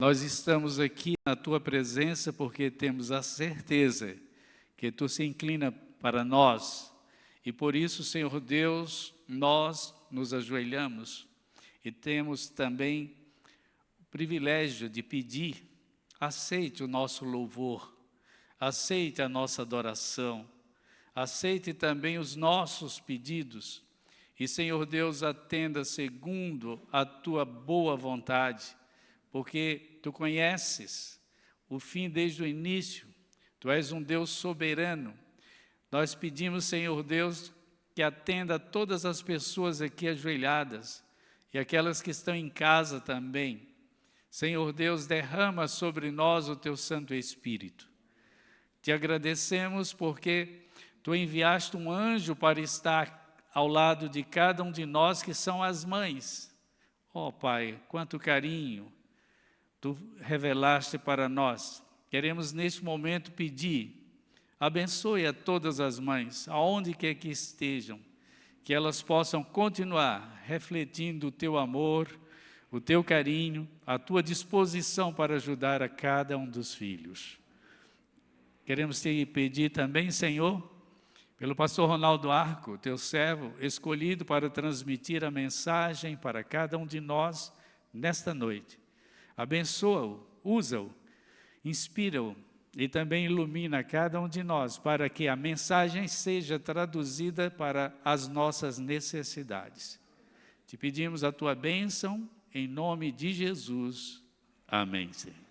Nós estamos aqui na Tua presença porque temos a certeza que Tu se inclina para nós. E por isso, Senhor Deus, nós nos ajoelhamos e temos também o privilégio de pedir: aceite o nosso louvor, aceite a nossa adoração, aceite também os nossos pedidos. E, Senhor Deus, atenda segundo a Tua boa vontade, porque Tu conheces o fim desde o início, Tu és um Deus soberano. Nós pedimos, Senhor Deus, que atenda a todas as pessoas aqui ajoelhadas e aquelas que estão em casa também. Senhor Deus, derrama sobre nós o Teu Santo Espírito. Te agradecemos porque Tu enviaste um anjo para estar ao lado de cada um de nós, que são as mães. Oh, Pai, quanto carinho Tu revelaste para nós. Queremos neste momento pedir: abençoe a todas as mães, aonde quer que estejam, que elas possam continuar refletindo o Teu amor, o Teu carinho, a Tua disposição para ajudar a cada um dos filhos. Queremos te pedir também, Senhor, pelo pastor Ronaldo Arco, Teu servo, escolhido para transmitir a mensagem para cada um de nós nesta noite. Abençoa-o, usa-o, inspira-o e também ilumina cada um de nós para que a mensagem seja traduzida para as nossas necessidades. Te pedimos a Tua bênção, em nome de Jesus. Amém, Senhor.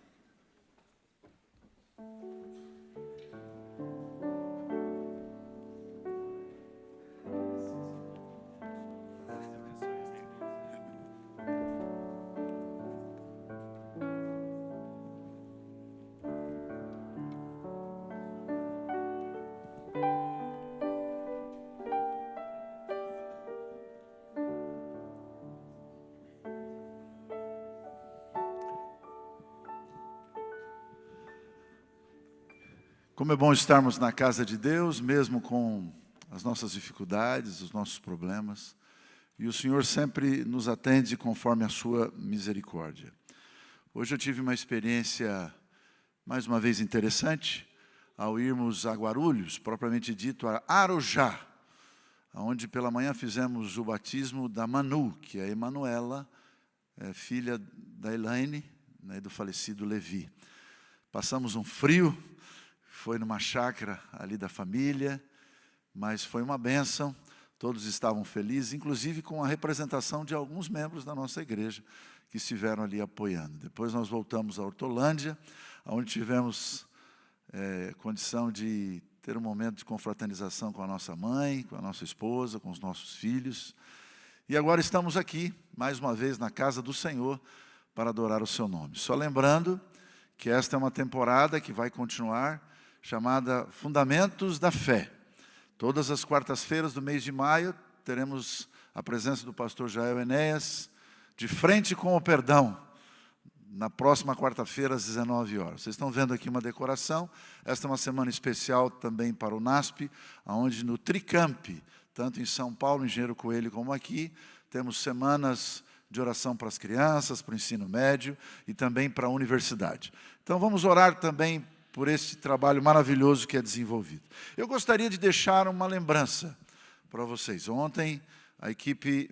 Como é bom estarmos na casa de Deus, mesmo com as nossas dificuldades, os nossos problemas. E o Senhor sempre nos atende conforme a sua misericórdia. Hoje eu tive uma experiência, mais uma vez, interessante, ao irmos a Guarulhos, propriamente dito a Arujá, onde pela manhã fizemos o batismo da Manu, que é a Emanuela, filha da Elaine, né, do falecido Levi. Passamos um frio. Foi numa chácara ali da família, mas foi uma bênção, todos estavam felizes, inclusive com a representação de alguns membros da nossa igreja, que estiveram ali apoiando. Depois nós voltamos a Hortolândia, onde tivemos condição de ter um momento de confraternização com a nossa mãe, com a nossa esposa, com os nossos filhos. E agora estamos aqui, mais uma vez, na casa do Senhor, para adorar o seu nome. Só lembrando que esta é uma temporada que vai continuar, chamada Fundamentos da Fé. Todas as quartas-feiras do mês de maio, teremos a presença do pastor Jael Enéas, de frente com o perdão, na próxima quarta-feira, às 19 horas. Vocês estão vendo aqui uma decoração. Esta é uma semana especial também para o NASP, onde no Tricamp, tanto em São Paulo, Engenheiro Coelho, como aqui, temos semanas de oração para as crianças, para o ensino médio e também para a universidade. Então vamos orar também por este trabalho maravilhoso que é desenvolvido. Eu gostaria de deixar uma lembrança para vocês. Ontem, a equipe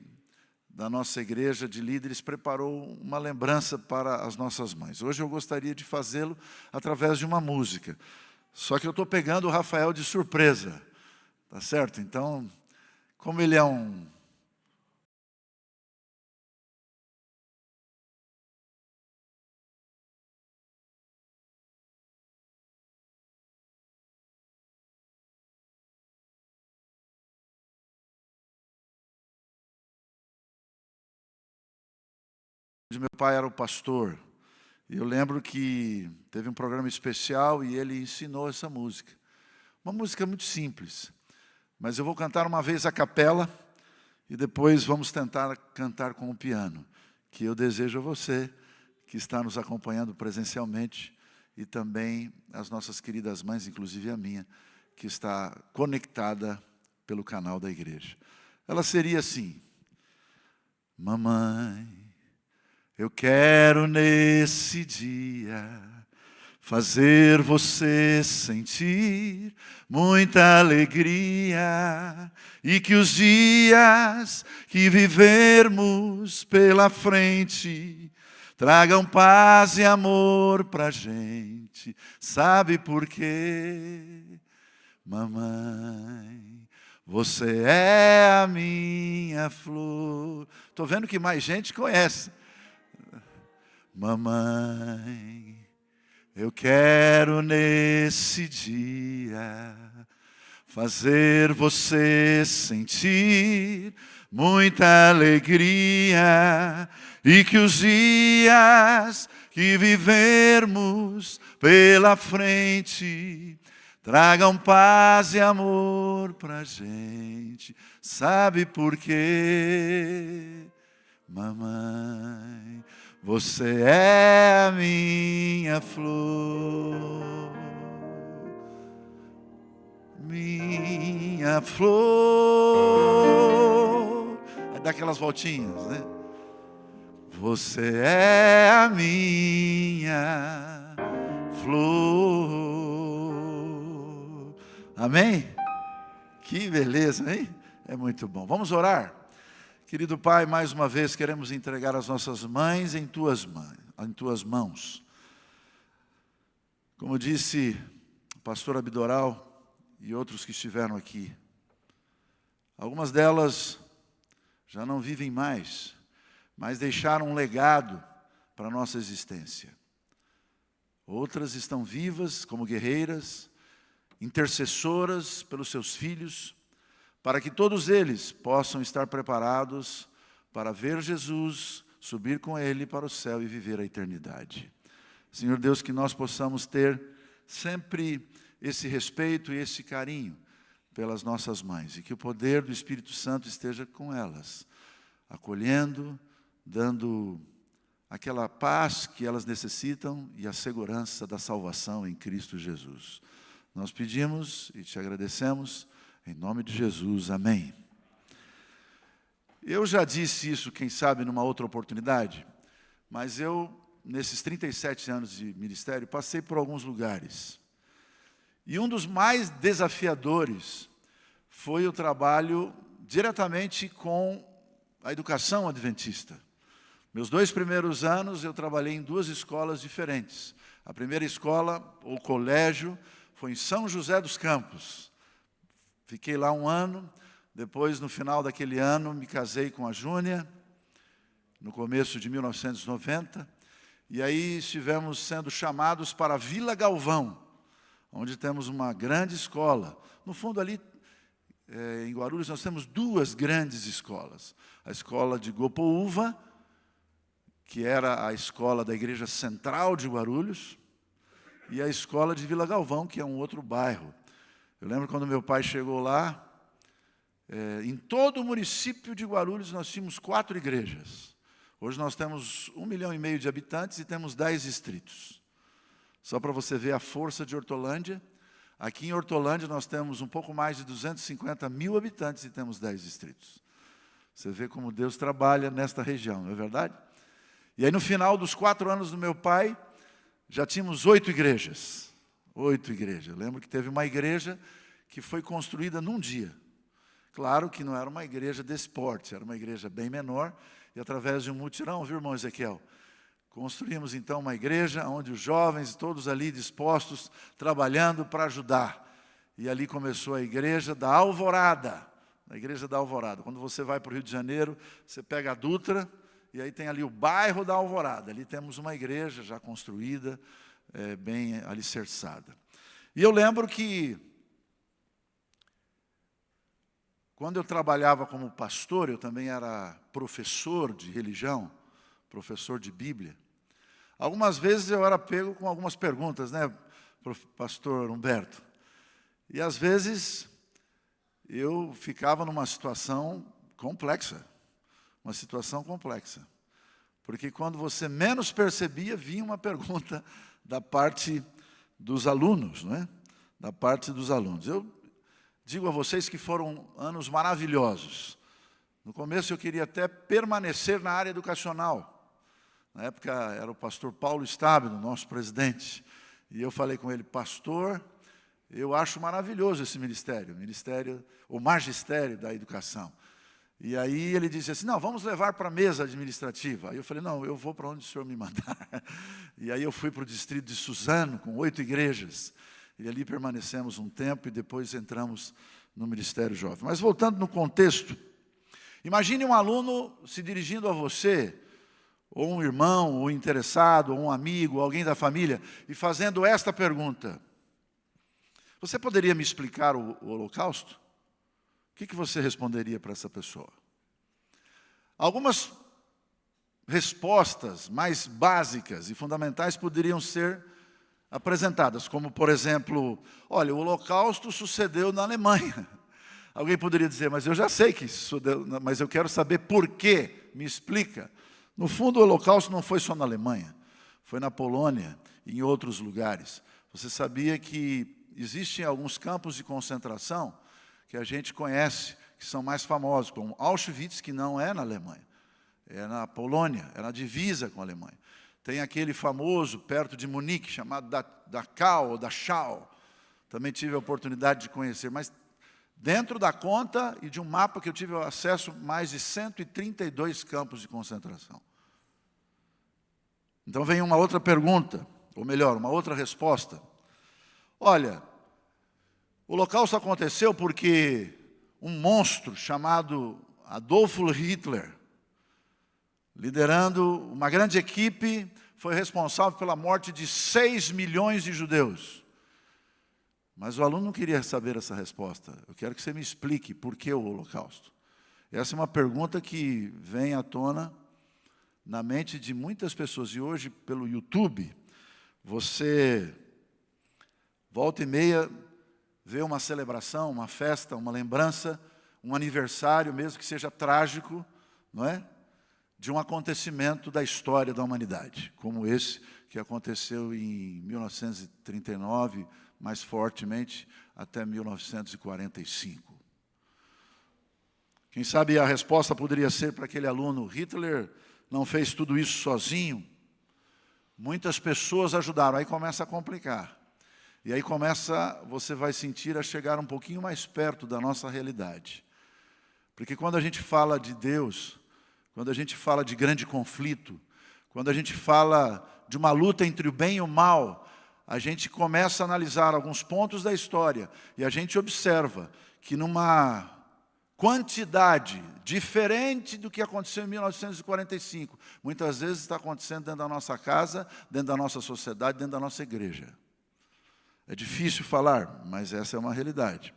da nossa igreja de líderes preparou uma lembrança para as nossas mães. Hoje eu gostaria de fazê-lo através de uma música. Só que eu estou pegando o Rafael de surpresa, tá certo? Então, como ele é um meu pai era o pastor, e eu lembro que teve um programa especial e ele ensinou essa música. Uma música muito simples, mas eu vou cantar uma vez a capela e depois vamos tentar cantar com o piano, que eu desejo a você que está nos acompanhando presencialmente e também as nossas queridas mães, inclusive a minha, que está conectada pelo canal da igreja. Ela seria assim: mamãe, Eu quero nesse dia fazer você sentir muita alegria e que os dias que vivermos pela frente tragam paz e amor pra gente. Sabe por quê? Mamãe, você é a minha flor. Estou vendo que mais gente conhece. Mamãe, eu quero nesse dia fazer você sentir muita alegria e que os dias que vivermos pela frente tragam paz e amor pra gente. Sabe por quê? Mamãe, você é a minha flor, minha flor. É daquelas voltinhas, né? Você é a minha flor. Amém? Que beleza, hein? É muito bom. Vamos orar? Querido Pai, mais uma vez queremos entregar as nossas mães em tuas mãos. Como disse o pastor Abdoral e outros que estiveram aqui, algumas delas já não vivem mais, mas deixaram um legado para a nossa existência. Outras estão vivas como guerreiras, intercessoras pelos seus filhos, para que todos eles possam estar preparados para ver Jesus, subir com Ele para o céu e viver a eternidade. Senhor Deus, que nós possamos ter sempre esse respeito e esse carinho pelas nossas mães, e que o poder do Espírito Santo esteja com elas, acolhendo, dando aquela paz que elas necessitam e a segurança da salvação em Cristo Jesus. Nós pedimos e te agradecemos, em nome de Jesus, amém. Eu já disse isso, quem sabe, numa outra oportunidade, mas eu, nesses 37 anos de ministério, passei por alguns lugares. E um dos mais desafiadores foi o trabalho diretamente com a educação adventista. Meus 2 primeiros anos eu trabalhei em 2 escolas diferentes. A primeira escola, ou colégio, foi em São José dos Campos. Fiquei lá 1 ano, depois, no final daquele ano, me casei com a Júnia, no começo de 1990, e aí estivemos sendo chamados para Vila Galvão, onde temos uma grande escola. No fundo, ali, em Guarulhos, nós temos 2 grandes escolas. A escola de Gopoúva, que era a escola da Igreja Central de Guarulhos, e a escola de Vila Galvão, que é um outro bairro. Eu lembro quando meu pai chegou lá, em todo o município de Guarulhos nós tínhamos 4 igrejas. Hoje nós temos 1,5 milhão de habitantes e temos 10 distritos. Só para você ver a força de Hortolândia. Aqui em Hortolândia nós temos um pouco mais de 250 mil habitantes e temos 10 distritos. Você vê como Deus trabalha nesta região, não é verdade? E aí no final dos 4 anos do meu pai, já tínhamos 8 igrejas. 8 igrejas. Eu lembro que teve uma igreja que foi construída num dia. Claro que não era uma igreja desse porte, era uma igreja bem menor, e através de um mutirão, viu, irmão Ezequiel? Construímos então uma igreja onde os jovens, todos ali dispostos, trabalhando para ajudar. E ali começou a igreja da Alvorada. A igreja da Alvorada. Quando você vai para o Rio de Janeiro, você pega a Dutra, e aí tem ali o bairro da Alvorada. Ali temos uma igreja já construída, bem alicerçada. E eu lembro que, quando eu trabalhava como pastor, eu também era professor de religião, professor de Bíblia. Algumas vezes eu era pego com algumas perguntas, né, pastor Humberto? E às vezes eu ficava numa situação complexa, porque quando você menos percebia, vinha uma pergunta da parte dos alunos, né? Da parte dos alunos. Eu digo a vocês que foram anos maravilhosos. No começo eu queria até permanecer na área educacional. Na época era o pastor Paulo Stabilo, nosso presidente. E eu falei com ele: pastor, eu acho maravilhoso esse ministério, o magistério da educação. E aí ele disse assim: não, vamos levar para a mesa administrativa. Aí eu falei: não, eu vou para onde o senhor me mandar. E aí eu fui para o distrito de Suzano, com 8 igrejas. E ali permanecemos um tempo e depois entramos no Ministério Jovem. Mas voltando no contexto, imagine um aluno se dirigindo a você, ou um irmão, ou um interessado, ou um amigo, alguém da família, e fazendo esta pergunta: você poderia me explicar o Holocausto? O que você responderia para essa pessoa? Algumas respostas mais básicas e fundamentais poderiam ser apresentadas, como, por exemplo, olha, o Holocausto sucedeu na Alemanha. Alguém poderia dizer: mas eu já sei que isso sucedeu, mas eu quero saber por quê, me explica. No fundo, o Holocausto não foi só na Alemanha, foi na Polônia e em outros lugares. Você sabia que existem alguns campos de concentração que a gente conhece, que são mais famosos, como Auschwitz, que não é na Alemanha, é na Polônia, é na divisa com a Alemanha. Tem aquele famoso, perto de Munique, chamado Dachau ou Dachau. Também tive a oportunidade de conhecer, mas dentro da conta e de um mapa que eu tive acesso, mais de 132 campos de concentração. Então vem uma outra pergunta, ou melhor, uma outra resposta. Olha, o Holocausto aconteceu porque um monstro chamado Adolf Hitler, liderando uma grande equipe, foi responsável pela morte de 6 milhões de judeus. Mas o aluno não queria saber essa resposta. Eu quero que você me explique por que o Holocausto. Essa é uma pergunta que vem à tona na mente de muitas pessoas. E hoje, pelo YouTube, você volta e meia vê uma celebração, uma festa, uma lembrança, um aniversário, mesmo que seja trágico, não é? De um acontecimento da história da humanidade, como esse que aconteceu em 1939, mais fortemente até 1945. Quem sabe a resposta poderia ser para aquele aluno: Hitler não fez tudo isso sozinho, muitas pessoas ajudaram. Aí começa a complicar. E aí você vai sentir a chegar um pouquinho mais perto da nossa realidade. Porque quando a gente fala de Deus, quando a gente fala de grande conflito, quando a gente fala de uma luta entre o bem e o mal, a gente começa a analisar alguns pontos da história e a gente observa que numa quantidade diferente do que aconteceu em 1945, muitas vezes está acontecendo dentro da nossa casa, dentro da nossa sociedade, dentro da nossa igreja. É difícil falar, mas essa é uma realidade.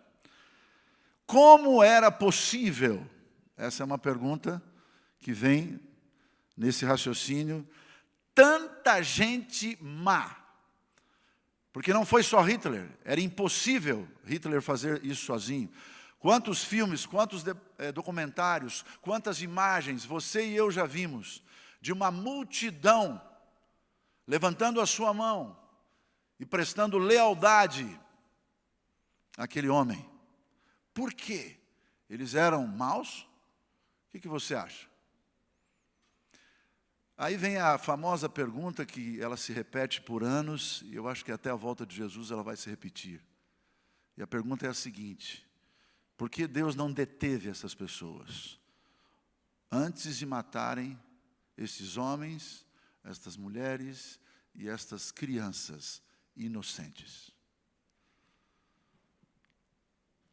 Como era possível? Essa é uma pergunta que vem nesse raciocínio. Tanta gente má. Porque não foi só Hitler, era impossível Hitler fazer isso sozinho. Quantos filmes, quantos documentários, quantas imagens você e eu já vimos de uma multidão levantando a sua mão e prestando lealdade àquele homem. Por quê? Eles eram maus? O que você acha? Aí vem a famosa pergunta que ela se repete por anos, e eu acho que até a volta de Jesus ela vai se repetir. E a pergunta é a seguinte: por que Deus não deteve essas pessoas antes de matarem esses homens, estas mulheres e estas crianças inocentes?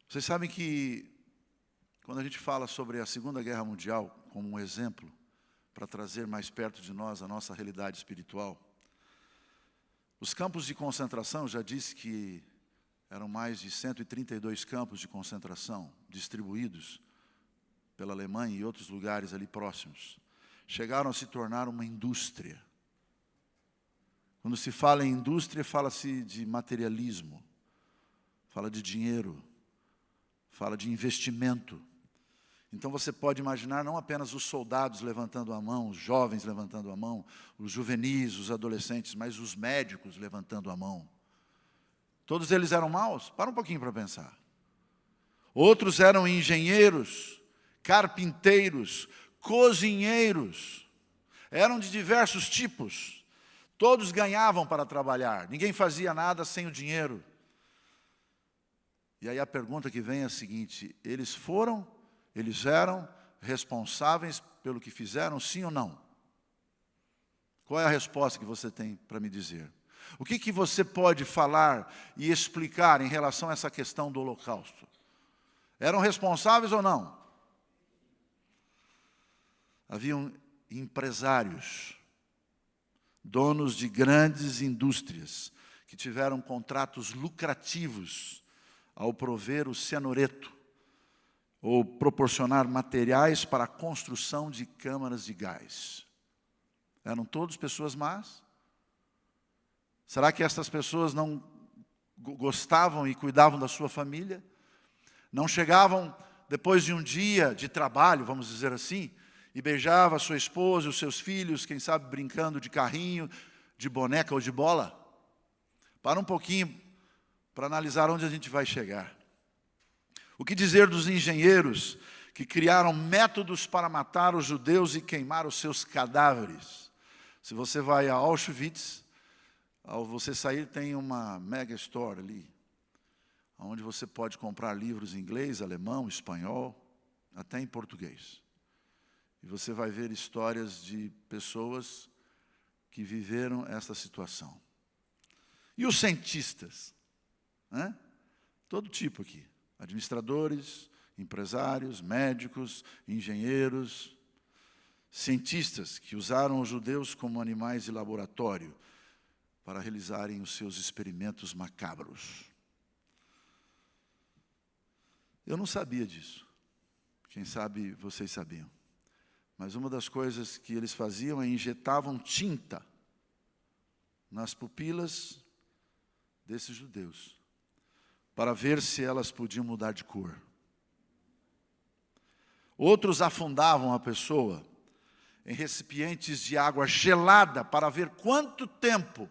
Vocês sabem que quando a gente fala sobre a Segunda Guerra Mundial como um exemplo para trazer mais perto de nós a nossa realidade espiritual, os campos de concentração, eu já disse que eram mais de 132 campos de concentração distribuídos pela Alemanha e outros lugares ali próximos, chegaram a se tornar uma indústria. Quando se fala em indústria, fala-se de materialismo, fala de dinheiro, fala de investimento. Então você pode imaginar não apenas os soldados levantando a mão, os jovens levantando a mão, os juvenis, os adolescentes, mas os médicos levantando a mão. Todos eles eram maus? Para um pouquinho para pensar. Outros eram engenheiros, carpinteiros, cozinheiros. Eram de diversos tipos. Todos ganhavam para trabalhar. Ninguém fazia nada sem o dinheiro. E aí a pergunta que vem é a seguinte: eles eram responsáveis pelo que fizeram, sim ou não? Qual é a resposta que você tem para me dizer? O que você pode falar e explicar em relação a essa questão do Holocausto? Eram responsáveis ou não? Haviam empresários, donos de grandes indústrias, que tiveram contratos lucrativos ao prover o cianureto, ou proporcionar materiais para a construção de câmaras de gás. Eram todos pessoas más? Será que essas pessoas não gostavam e cuidavam da sua família? Não chegavam depois de um dia de trabalho, vamos dizer assim, e beijava a sua esposa e os seus filhos, quem sabe brincando de carrinho, de boneca ou de bola? Para um pouquinho, para analisar onde a gente vai chegar. O que dizer dos engenheiros que criaram métodos para matar os judeus e queimar os seus cadáveres? Se você vai a Auschwitz, ao você sair tem uma mega store ali, onde você pode comprar livros em inglês, alemão, espanhol, até em português. E você vai ver histórias de pessoas que viveram essa situação. E os cientistas? Todo tipo aqui. Administradores, empresários, médicos, engenheiros, cientistas que usaram os judeus como animais de laboratório para realizarem os seus experimentos macabros. Eu não sabia disso. Quem sabe vocês sabiam. Mas uma das coisas que eles faziam é injetavam tinta nas pupilas desses judeus, para ver se elas podiam mudar de cor. Outros afundavam a pessoa em recipientes de água gelada para ver quanto tempo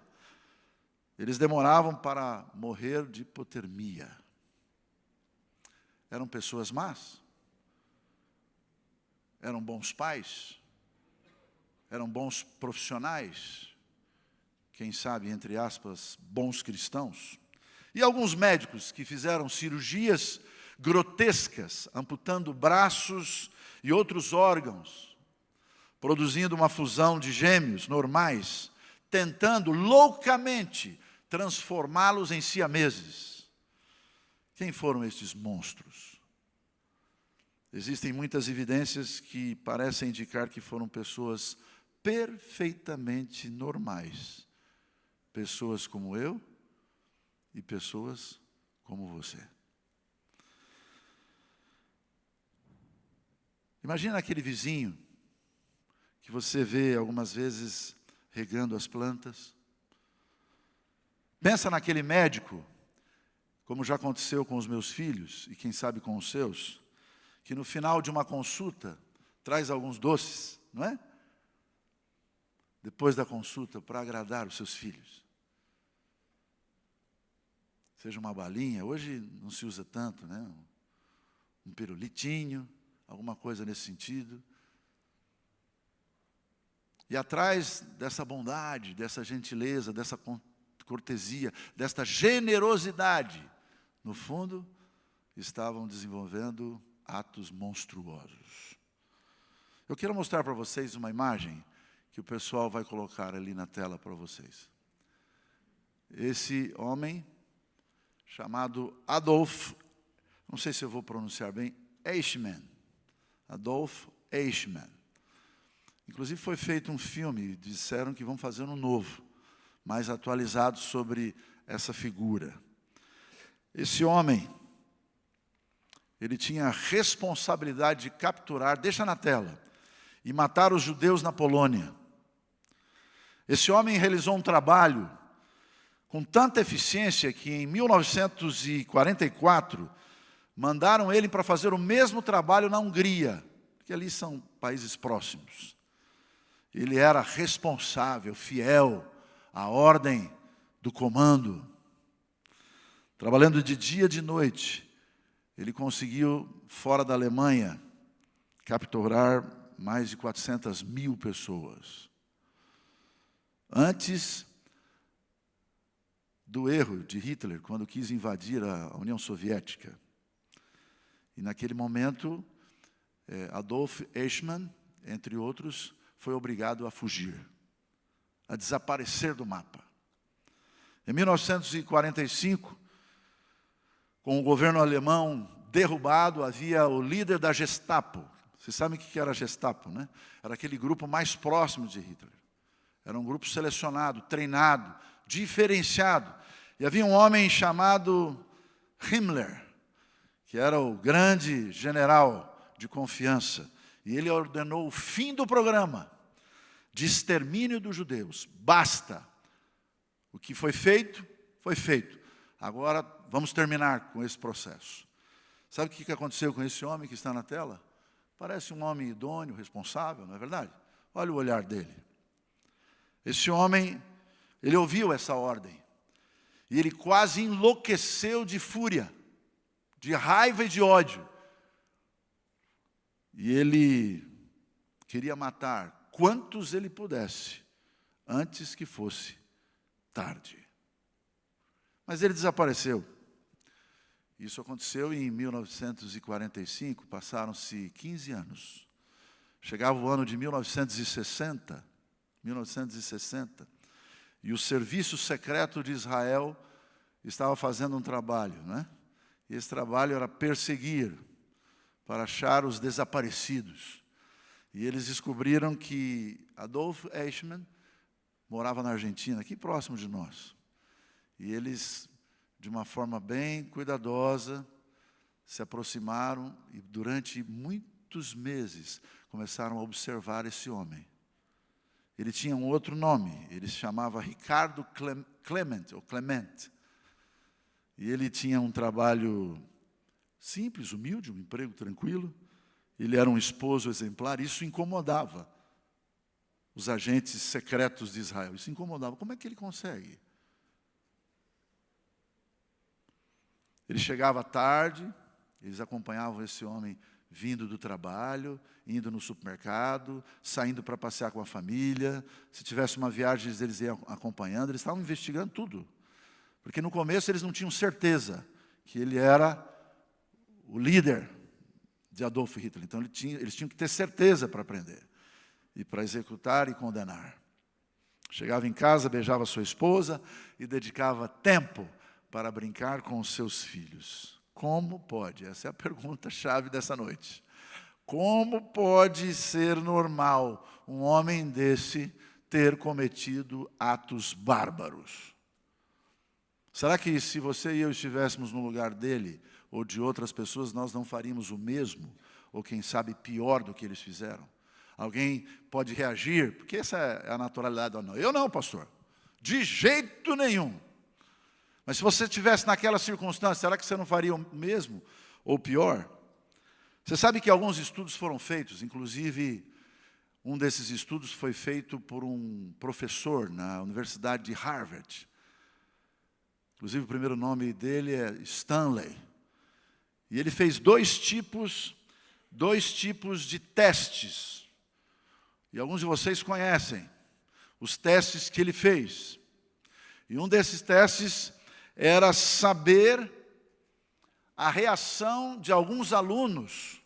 eles demoravam para morrer de hipotermia. Eram pessoas más? Eram bons pais? Eram bons profissionais? Quem sabe, entre aspas, bons cristãos? E alguns médicos que fizeram cirurgias grotescas, amputando braços e outros órgãos, produzindo uma fusão de gêmeos normais, tentando loucamente transformá-los em siameses. Quem foram estes monstros? Existem muitas evidências que parecem indicar que foram pessoas perfeitamente normais. Pessoas como eu e pessoas como você. Imagina aquele vizinho que você vê algumas vezes regando as plantas. Pensa naquele médico, como já aconteceu com os meus filhos, e quem sabe com os seus, que no final de uma consulta traz alguns doces, não é? Depois da consulta, para agradar os seus filhos. Seja uma balinha, hoje não se usa tanto, né? Um pirulitinho, alguma coisa nesse sentido. E atrás dessa bondade, dessa gentileza, dessa cortesia, desta generosidade, no fundo, estavam desenvolvendo atos monstruosos. Eu quero mostrar para vocês uma imagem que o pessoal vai colocar ali na tela para vocês. Esse homem, chamado Adolf, não sei se eu vou pronunciar bem, Eichmann. Adolf Eichmann. Inclusive foi feito um filme, disseram que vão fazer um novo, mais atualizado sobre essa figura. Esse homem, ele tinha a responsabilidade de capturar, deixa na tela, e matar os judeus na Polônia. Esse homem realizou um trabalho com tanta eficiência que em 1944 mandaram ele para fazer o mesmo trabalho na Hungria, porque ali são países próximos. Ele era responsável, fiel à ordem do comando. Trabalhando de dia e de noite, ele conseguiu, fora da Alemanha, capturar mais de 400 mil pessoas. Antes do erro de Hitler, quando quis invadir a União Soviética. E naquele momento, Adolf Eichmann, entre outros, foi obrigado a fugir, a desaparecer do mapa. Em 1945, com o governo alemão derrubado, havia o líder da Gestapo. Vocês sabem o que era a Gestapo, né? Era aquele grupo mais próximo de Hitler. Era um grupo selecionado, treinado, diferenciado. E havia um homem chamado Himmler, que era o grande general de confiança. E ele ordenou o fim do programa de extermínio dos judeus. Basta. O que foi feito, foi feito. Agora vamos terminar com esse processo. Sabe o que aconteceu com esse homem que está na tela? Parece um homem idôneo, responsável, não é verdade? Olha o olhar dele. Esse homem, ele ouviu essa ordem. E ele quase enlouqueceu de fúria, de raiva e de ódio. E ele queria matar quantos ele pudesse, antes que fosse tarde. Mas ele desapareceu. Isso aconteceu em 1945, passaram-se 15 anos. Chegava o ano de 1960, e o Serviço Secreto de Israel estava fazendo um trabalho, né? E esse trabalho era perseguir, para achar os desaparecidos. E eles descobriram que Adolf Eichmann morava na Argentina, aqui próximo de nós. E eles, de uma forma bem cuidadosa, se aproximaram e durante muitos meses começaram a observar esse homem. Ele tinha um outro nome, ele se chamava Ricardo Clement. E ele tinha um trabalho simples, humilde, um emprego tranquilo. Ele era um esposo exemplar, isso incomodava os agentes secretos de Israel. Isso incomodava. Como é que ele consegue? Ele chegava tarde, eles acompanhavam esse homem vindo do trabalho, indo no supermercado, saindo para passear com a família. Se tivesse uma viagem, eles iam acompanhando. Eles estavam investigando tudo. Porque no começo eles não tinham certeza que ele era o líder de Adolf Hitler. Então eles tinham que ter certeza para prender e para executar e condenar. Chegava em casa, beijava sua esposa e dedicava tempo para brincar com os seus filhos. Como pode? Essa é a pergunta-chave dessa noite. Como pode ser normal um homem desse ter cometido atos bárbaros? Será que se você e eu estivéssemos no lugar dele ou de outras pessoas, nós não faríamos o mesmo? Ou quem sabe pior do que eles fizeram? Alguém pode reagir, porque essa é a naturalidade ou não. Eu não, pastor. De jeito nenhum. Mas se você estivesse naquela circunstância, será que você não faria o mesmo ou pior? Você sabe que alguns estudos foram feitos, inclusive um desses estudos foi feito por um professor na Universidade de Harvard. Inclusive o primeiro nome dele é Stanley. E ele fez dois tipos de testes. E alguns de vocês conhecem os testes que ele fez. E um desses testes era saber a reação de alguns alunos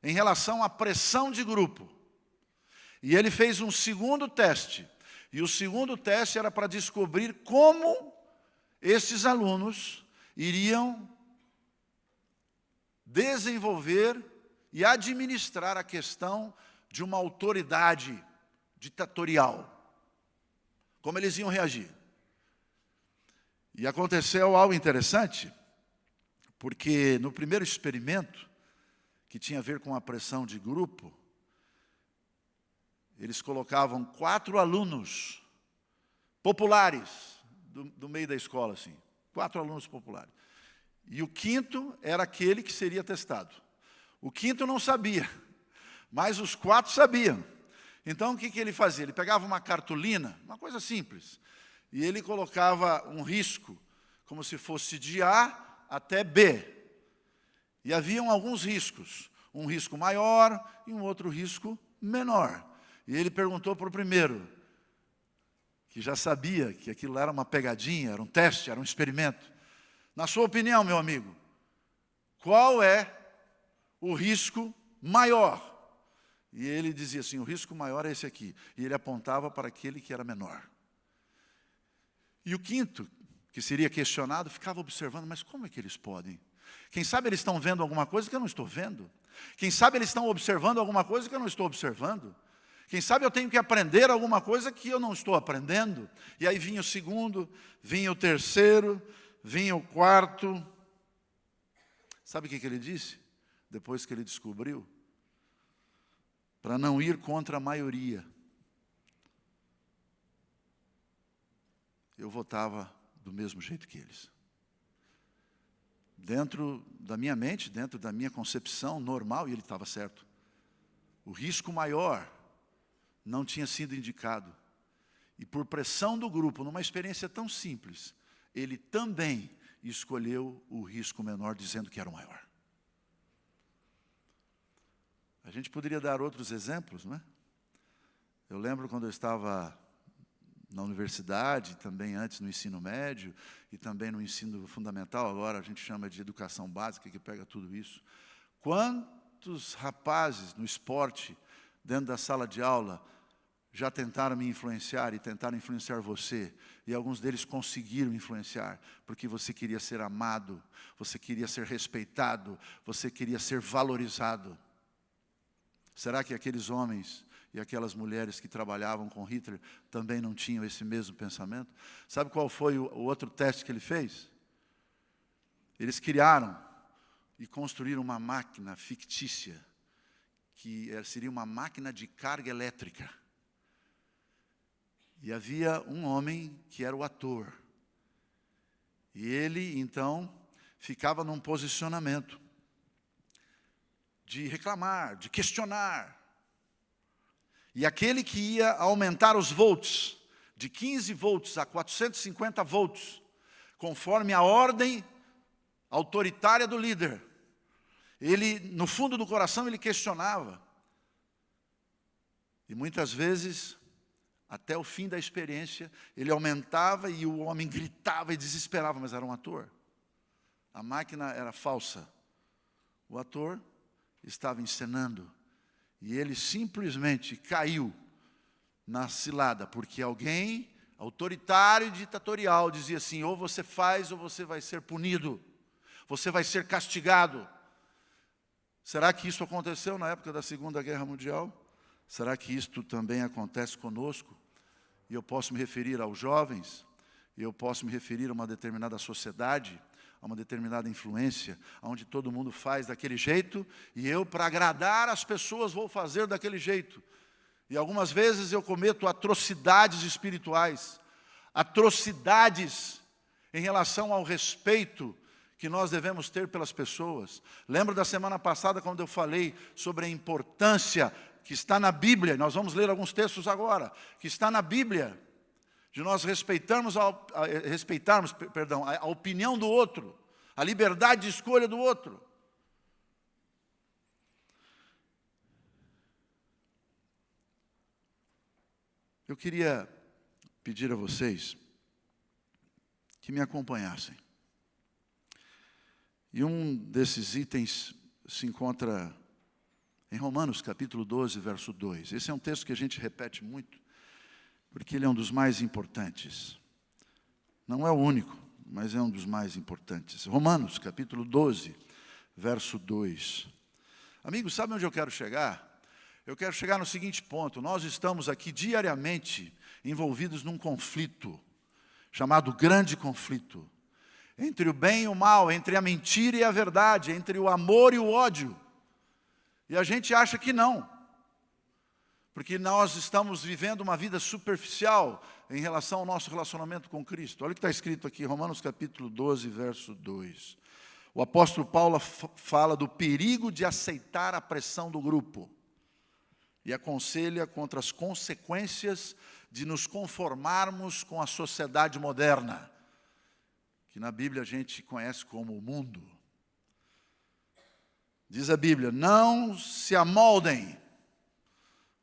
em relação à pressão de grupo. E ele fez um segundo teste. E o segundo teste era para descobrir como esses alunos iriam desenvolver e administrar a questão de uma autoridade ditatorial. Como eles iam reagir. E aconteceu algo interessante, porque no primeiro experimento, que tinha a ver com a pressão de grupo, eles colocavam 4 alunos populares do meio da escola, assim, 4 alunos populares. E o quinto era aquele que seria testado. O quinto não sabia, mas os 4 sabiam. Então o que ele fazia? Ele pegava uma cartolina, uma coisa simples, e ele colocava um risco, como se fosse de A até B. E haviam alguns riscos. Um risco maior e um outro risco menor. E ele perguntou para o primeiro, que já sabia que aquilo era uma pegadinha, era um teste, era um experimento. Na sua opinião, meu amigo, qual é o risco maior? E ele dizia assim, o risco maior é esse aqui. E ele apontava para aquele que era menor. E o quinto, que seria questionado, ficava observando, mas como é que eles podem? Quem sabe eles estão vendo alguma coisa que eu não estou vendo? Quem sabe eles estão observando alguma coisa que eu não estou observando? Quem sabe eu tenho que aprender alguma coisa que eu não estou aprendendo? E aí vinha o segundo, vinha o terceiro, vinha o quarto. Sabe o que ele disse? Depois que ele descobriu? Para não ir contra a maioria. Eu votava do mesmo jeito que eles. Dentro da minha mente, dentro da minha concepção normal, e ele estava certo. O risco maior não tinha sido indicado. E por pressão do grupo, numa experiência tão simples, ele também escolheu o risco menor, dizendo que era o maior. A gente poderia dar outros exemplos, não é? Eu lembro quando eu estava na universidade, também antes no ensino médio, e também no ensino fundamental, agora a gente chama de educação básica, que pega tudo isso. Quantos rapazes no esporte, dentro da sala de aula, já tentaram me influenciar e tentaram influenciar você, e alguns deles conseguiram influenciar, porque você queria ser amado, você queria ser respeitado, você queria ser valorizado. Será que aqueles homens e aquelas mulheres que trabalhavam com Hitler também não tinham esse mesmo pensamento? Sabe qual foi o outro teste que ele fez? Eles criaram e construíram uma máquina fictícia, que seria uma máquina de carga elétrica. E havia um homem que era o ator. E ele, então, ficava num posicionamento de reclamar, de questionar. E aquele que ia aumentar os volts, de 15 volts a 450 volts, conforme a ordem autoritária do líder, ele, no fundo do coração, ele questionava. E muitas vezes, até o fim da experiência, ele aumentava e o homem gritava e desesperava, mas era um ator. A máquina era falsa. O ator estava encenando. E ele simplesmente caiu na cilada, porque alguém autoritário e ditatorial dizia assim, ou você faz ou você vai ser punido, você vai ser castigado. Será que isso aconteceu na época da Segunda Guerra Mundial? Será que isto também acontece conosco? E eu posso me referir aos jovens, e eu posso me referir a uma determinada sociedade, a uma determinada influência, onde todo mundo faz daquele jeito, e eu, para agradar as pessoas, vou fazer daquele jeito. E algumas vezes eu cometo atrocidades espirituais, atrocidades em relação ao respeito que nós devemos ter pelas pessoas. Lembro da semana passada, quando eu falei sobre a importância que está na Bíblia, nós vamos ler alguns textos agora, que está na Bíblia, de nós respeitarmos a opinião do outro, a liberdade de escolha do outro. Eu queria pedir a vocês que me acompanhassem. E um desses itens se encontra em Romanos capítulo 12, verso 2. Esse é um texto que a gente repete muito, porque ele é um dos mais importantes. Não é o único, mas é um dos mais importantes. Romanos, capítulo 12, verso 2. Amigos, sabe onde eu quero chegar? Eu quero chegar no seguinte ponto. Nós estamos aqui diariamente envolvidos num conflito, chamado grande conflito, entre o bem e o mal, entre a mentira e a verdade, entre o amor e o ódio. E a gente acha que não, porque nós estamos vivendo uma vida superficial em relação ao nosso relacionamento com Cristo. Olha o que está escrito aqui, Romanos capítulo 12, verso 2. O apóstolo Paulo fala do perigo de aceitar a pressão do grupo e aconselha contra as consequências de nos conformarmos com a sociedade moderna, que na Bíblia a gente conhece como o mundo. Diz a Bíblia, não se amoldem.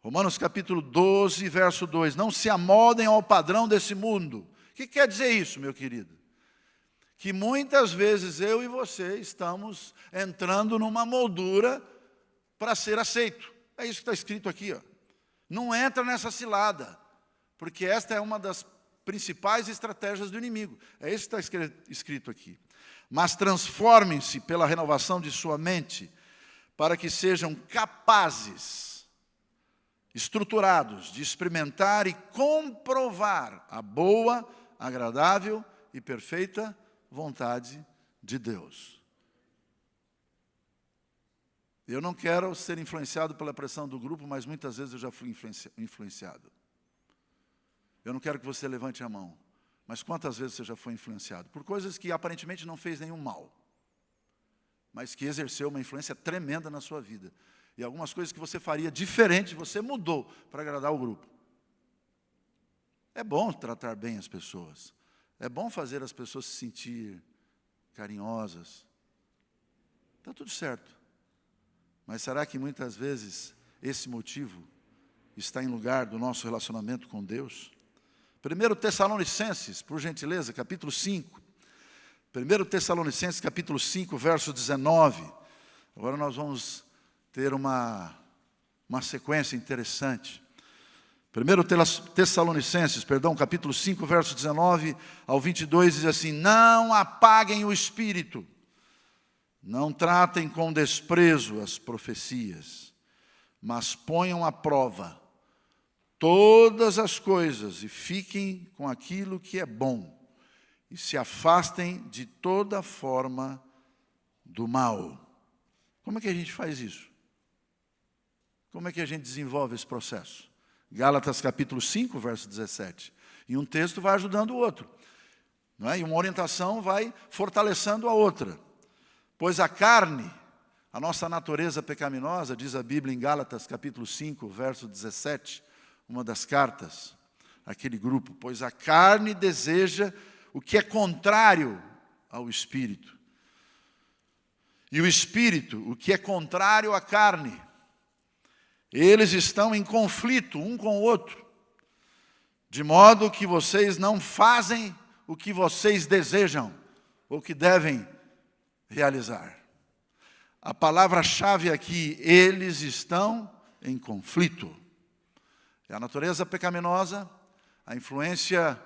Romanos capítulo 12, verso 2. Não se amoldem ao padrão desse mundo. O que quer dizer isso, meu querido? Que muitas vezes eu e você estamos entrando numa moldura para ser aceito. É isso que está escrito aqui, ó. Não entra nessa cilada, porque esta é uma das principais estratégias do inimigo. É isso que está escrito aqui. Mas transformem-se pela renovação de sua mente, para que sejam capazes, estruturados, de experimentar e comprovar a boa, agradável e perfeita vontade de Deus. Eu não quero ser influenciado pela pressão do grupo, mas muitas vezes eu já fui influenciado. Eu não quero que você levante a mão, mas quantas vezes você já foi influenciado? Por coisas que aparentemente não fez nenhum mal, mas que exerceu uma influência tremenda na sua vida. E algumas coisas que você faria diferente, você mudou para agradar o grupo. É bom tratar bem as pessoas. É bom fazer as pessoas se sentir carinhosas. Está tudo certo. Mas será que muitas vezes esse motivo está em lugar do nosso relacionamento com Deus? 1 Tessalonicenses, por gentileza, capítulo 5. 1 Tessalonicenses, capítulo 5, verso 19. Agora nós vamos ter uma sequência interessante. 1 Tessalonicenses, capítulo 5, verso 19 ao 22, diz assim: não apaguem o espírito, não tratem com desprezo as profecias, mas ponham à prova todas as coisas e fiquem com aquilo que é bom e se afastem de toda forma do mal. Como é que a gente faz isso? Como é que a gente desenvolve esse processo? Gálatas capítulo 5, verso 17. E um texto vai ajudando o outro, não é? E uma orientação vai fortalecendo a outra. Pois a carne, a nossa natureza pecaminosa, diz a Bíblia em Gálatas capítulo 5, verso 17, uma das cartas, aquele grupo, pois a carne deseja o que é contrário ao Espírito. E o Espírito, o que é contrário à carne. Eles estão em conflito um com o outro, de modo que vocês não fazem o que vocês desejam, ou que devem realizar. A palavra-chave aqui, eles estão em conflito. É a natureza pecaminosa, a influência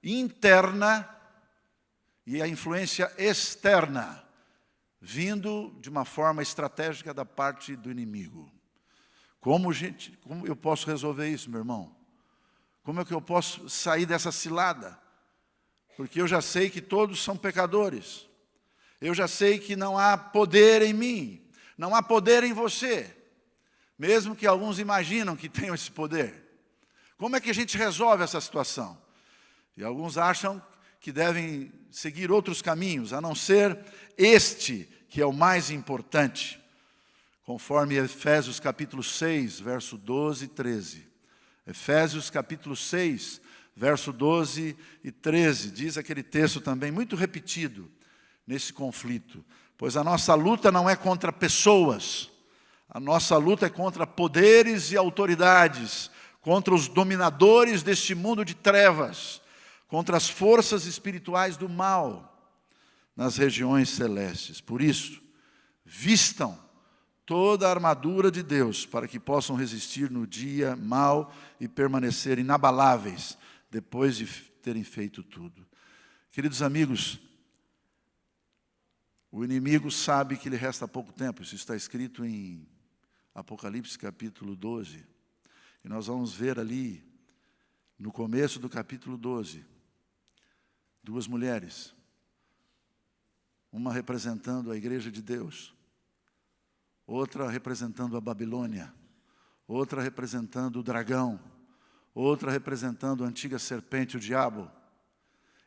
interna e a influência externa, vindo de uma forma estratégica da parte do inimigo. Como eu posso resolver isso, meu irmão? Como é que eu posso sair dessa cilada? Porque eu já sei que todos são pecadores. Eu já sei que não há poder em mim, não há poder em você, mesmo que alguns imaginam que tenham esse poder. Como é que a gente resolve essa situação? E alguns acham que devem seguir outros caminhos, a não ser este, que é o mais importante, conforme Efésios capítulo 6, verso 12 e 13. Efésios capítulo 6, verso 12 e 13, diz aquele texto também, muito repetido nesse conflito. Pois a nossa luta não é contra pessoas, a nossa luta é contra poderes e autoridades, contra os dominadores deste mundo de trevas, contra as forças espirituais do mal nas regiões celestes. Por isso, vistam toda a armadura de Deus, para que possam resistir no dia mau e permanecer inabaláveis, depois de terem feito tudo. Queridos amigos, o inimigo sabe que lhe resta pouco tempo. Isso está escrito em Apocalipse capítulo 12. E nós vamos ver ali, no começo do capítulo 12, duas mulheres. Uma representando a igreja de Deus, outra representando a Babilônia, outra representando o dragão, outra representando a antiga serpente, o diabo.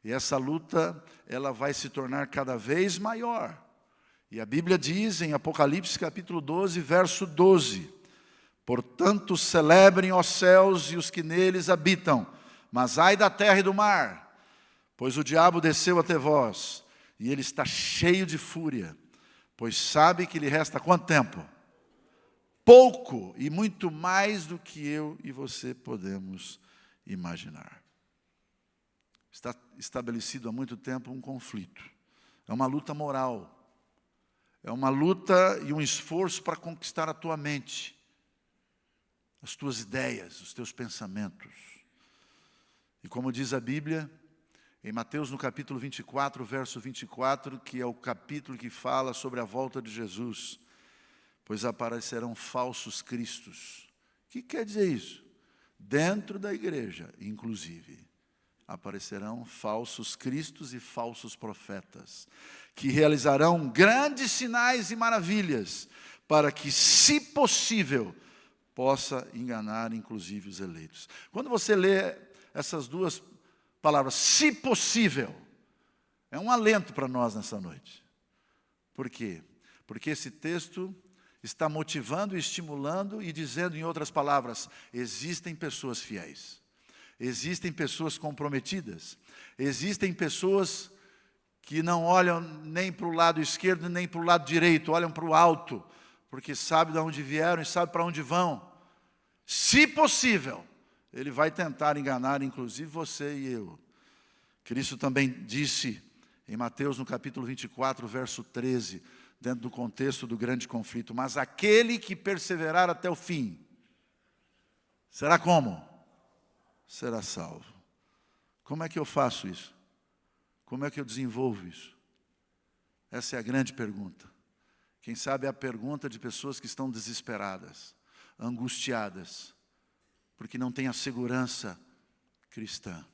E essa luta, ela vai se tornar cada vez maior. E a Bíblia diz em Apocalipse capítulo 12, verso 12, portanto celebrem os céus e os que neles habitam, mas ai da terra e do mar, pois o diabo desceu até vós, e ele está cheio de fúria, pois sabe que lhe resta quanto tempo? Pouco, e muito mais do que eu e você podemos imaginar. Está estabelecido há muito tempo um conflito. É uma luta moral. É uma luta e um esforço para conquistar a tua mente, as tuas ideias, os teus pensamentos. E como diz a Bíblia, em Mateus no capítulo 24, verso 24, que é o capítulo que fala sobre a volta de Jesus, pois aparecerão falsos cristos. O que quer dizer isso? Dentro da igreja, inclusive, aparecerão falsos cristos e falsos profetas, que realizarão grandes sinais e maravilhas, para que, se possível, possa enganar inclusive os eleitos. Quando você lê essas duas palavras, se possível, é um alento para nós nessa noite. Por quê? Porque esse texto está motivando, estimulando e dizendo, em outras palavras, existem pessoas fiéis, existem pessoas comprometidas, existem pessoas que não olham nem para o lado esquerdo nem para o lado direito, olham para o alto, porque sabem de onde vieram e sabem para onde vão. Se possível, ele vai tentar enganar inclusive você e eu. Cristo também disse em Mateus no capítulo 24, verso 13, dentro do contexto do grande conflito, mas aquele que perseverar até o fim, será como? Será salvo. Como é que eu faço isso? Como é que eu desenvolvo isso? Essa é a grande pergunta. Quem sabe é a pergunta de pessoas que estão desesperadas, angustiadas, porque não têm a segurança cristã.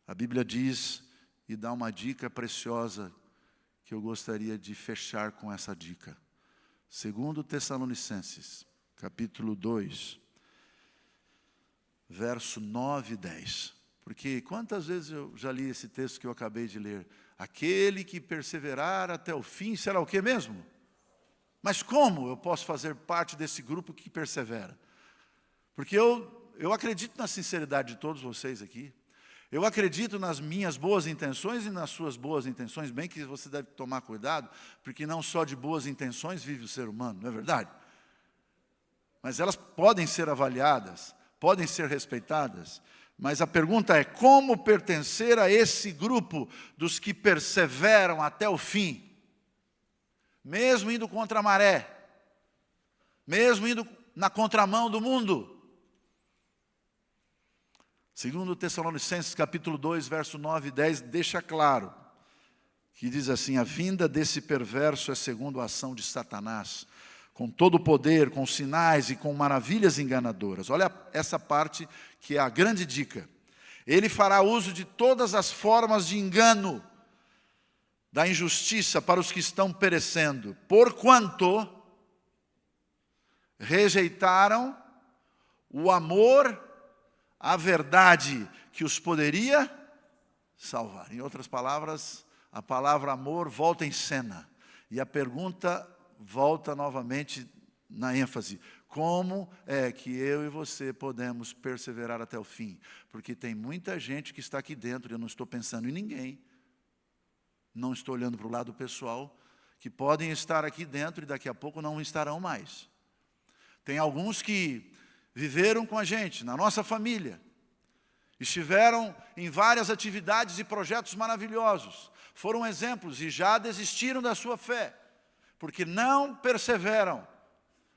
A Bíblia diz e dá uma dica preciosa que eu gostaria de fechar com essa dica. 2 Tessalonicenses, capítulo 2, verso 9 e 10. Porque quantas vezes eu já li esse texto que eu acabei de ler? Aquele que perseverar até o fim será o quê mesmo? Mas como eu posso fazer parte desse grupo que persevera? Porque eu acredito na sinceridade de todos vocês aqui. Eu acredito nas minhas boas intenções e nas suas boas intenções, bem que você deve tomar cuidado, porque não só de boas intenções vive o ser humano, não é verdade? Mas elas podem ser avaliadas, podem ser respeitadas, mas a pergunta é, como pertencer a esse grupo dos que perseveram até o fim? Mesmo indo contra a maré, mesmo indo na contramão do mundo. 2 Tessalonicenses capítulo 2, verso 9 e 10, deixa claro, que diz assim, a vinda desse perverso é segundo a ação de Satanás, com todo o poder, com sinais e com maravilhas enganadoras. Olha essa parte que é a grande dica. Ele fará uso de todas as formas de engano, da injustiça para os que estão perecendo, porquanto rejeitaram o amor, a verdade que os poderia salvar. Em outras palavras, a palavra amor volta em cena. E a pergunta volta novamente na ênfase. Como é que eu e você podemos perseverar até o fim? Porque tem muita gente que está aqui dentro, eu não estou pensando em ninguém. Não estou olhando para o lado pessoal, que podem estar aqui dentro e daqui a pouco não estarão mais. Tem alguns que viveram com a gente, na nossa família, estiveram em várias atividades e projetos maravilhosos, foram exemplos e já desistiram da sua fé, porque não perseveram.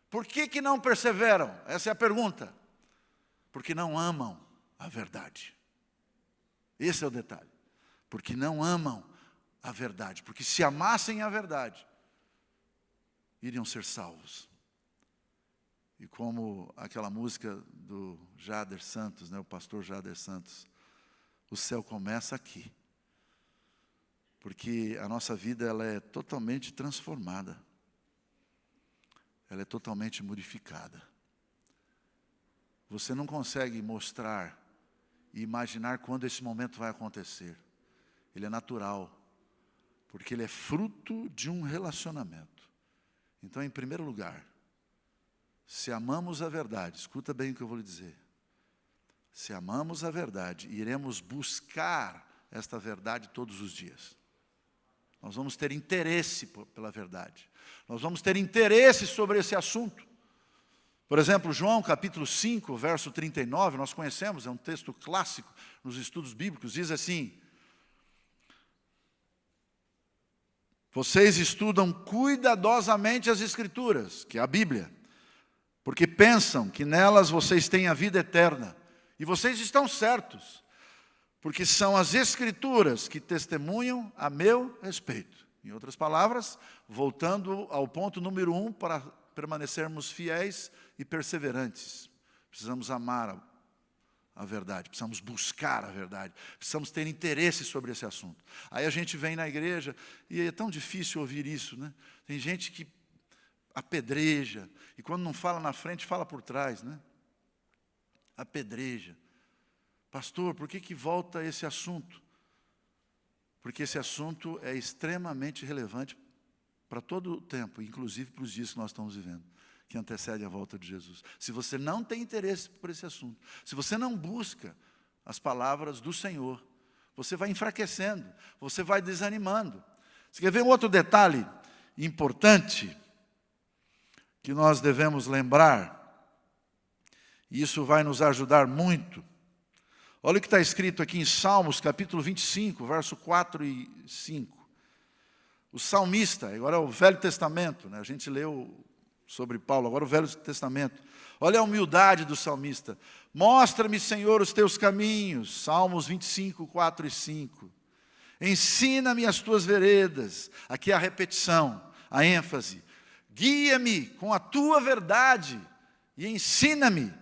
Por que não perseveram? Essa é a pergunta. Porque não amam a verdade. Esse é o detalhe. Porque não amam a verdade. Porque se amassem a verdade, iriam ser salvos. E como aquela música do Jader Santos, o pastor Jader Santos, o céu começa aqui. Porque a nossa vida ela é totalmente transformada. Ela é totalmente modificada. Você não consegue mostrar e imaginar quando esse momento vai acontecer. Ele é natural, porque ele é fruto de um relacionamento. Então, em primeiro lugar, se amamos a verdade, escuta bem o que eu vou lhe dizer. Se amamos a verdade, iremos buscar esta verdade todos os dias. Nós vamos ter interesse pela verdade. Nós vamos ter interesse sobre esse assunto. Por exemplo, João capítulo 5, verso 39, nós conhecemos, é um texto clássico nos estudos bíblicos, diz assim: vocês estudam cuidadosamente as Escrituras, que é a Bíblia, porque pensam que nelas vocês têm a vida eterna. E vocês estão certos, porque são as Escrituras que testemunham a meu respeito. Em outras palavras, voltando ao ponto número 1, para permanecermos fiéis e perseverantes, precisamos amar a verdade, precisamos buscar a verdade, precisamos ter interesse sobre esse assunto. Aí a gente vem na igreja, e é tão difícil ouvir isso, né? Tem gente que apedreja, e quando não fala na frente, fala por trás, né? Apedreja. Pastor, por que volta esse assunto? Porque esse assunto é extremamente relevante para todo o tempo, inclusive para os dias que nós estamos vivendo, que antecedem a volta de Jesus. Se você não tem interesse por esse assunto, se você não busca as palavras do Senhor, você vai enfraquecendo, você vai desanimando. Você quer ver um outro detalhe importante que nós devemos lembrar? E isso vai nos ajudar muito. Olha o que está escrito aqui em Salmos, capítulo 25, verso 4 e 5. O salmista, agora é o Velho Testamento, né? A gente leu sobre Paulo, agora o Velho Testamento. Olha a humildade do salmista. Mostra-me, Senhor, os teus caminhos. Salmos 25, 4 e 5. Ensina-me as tuas veredas. Aqui é a repetição, a ênfase. Guia-me com a tua verdade e ensina-me,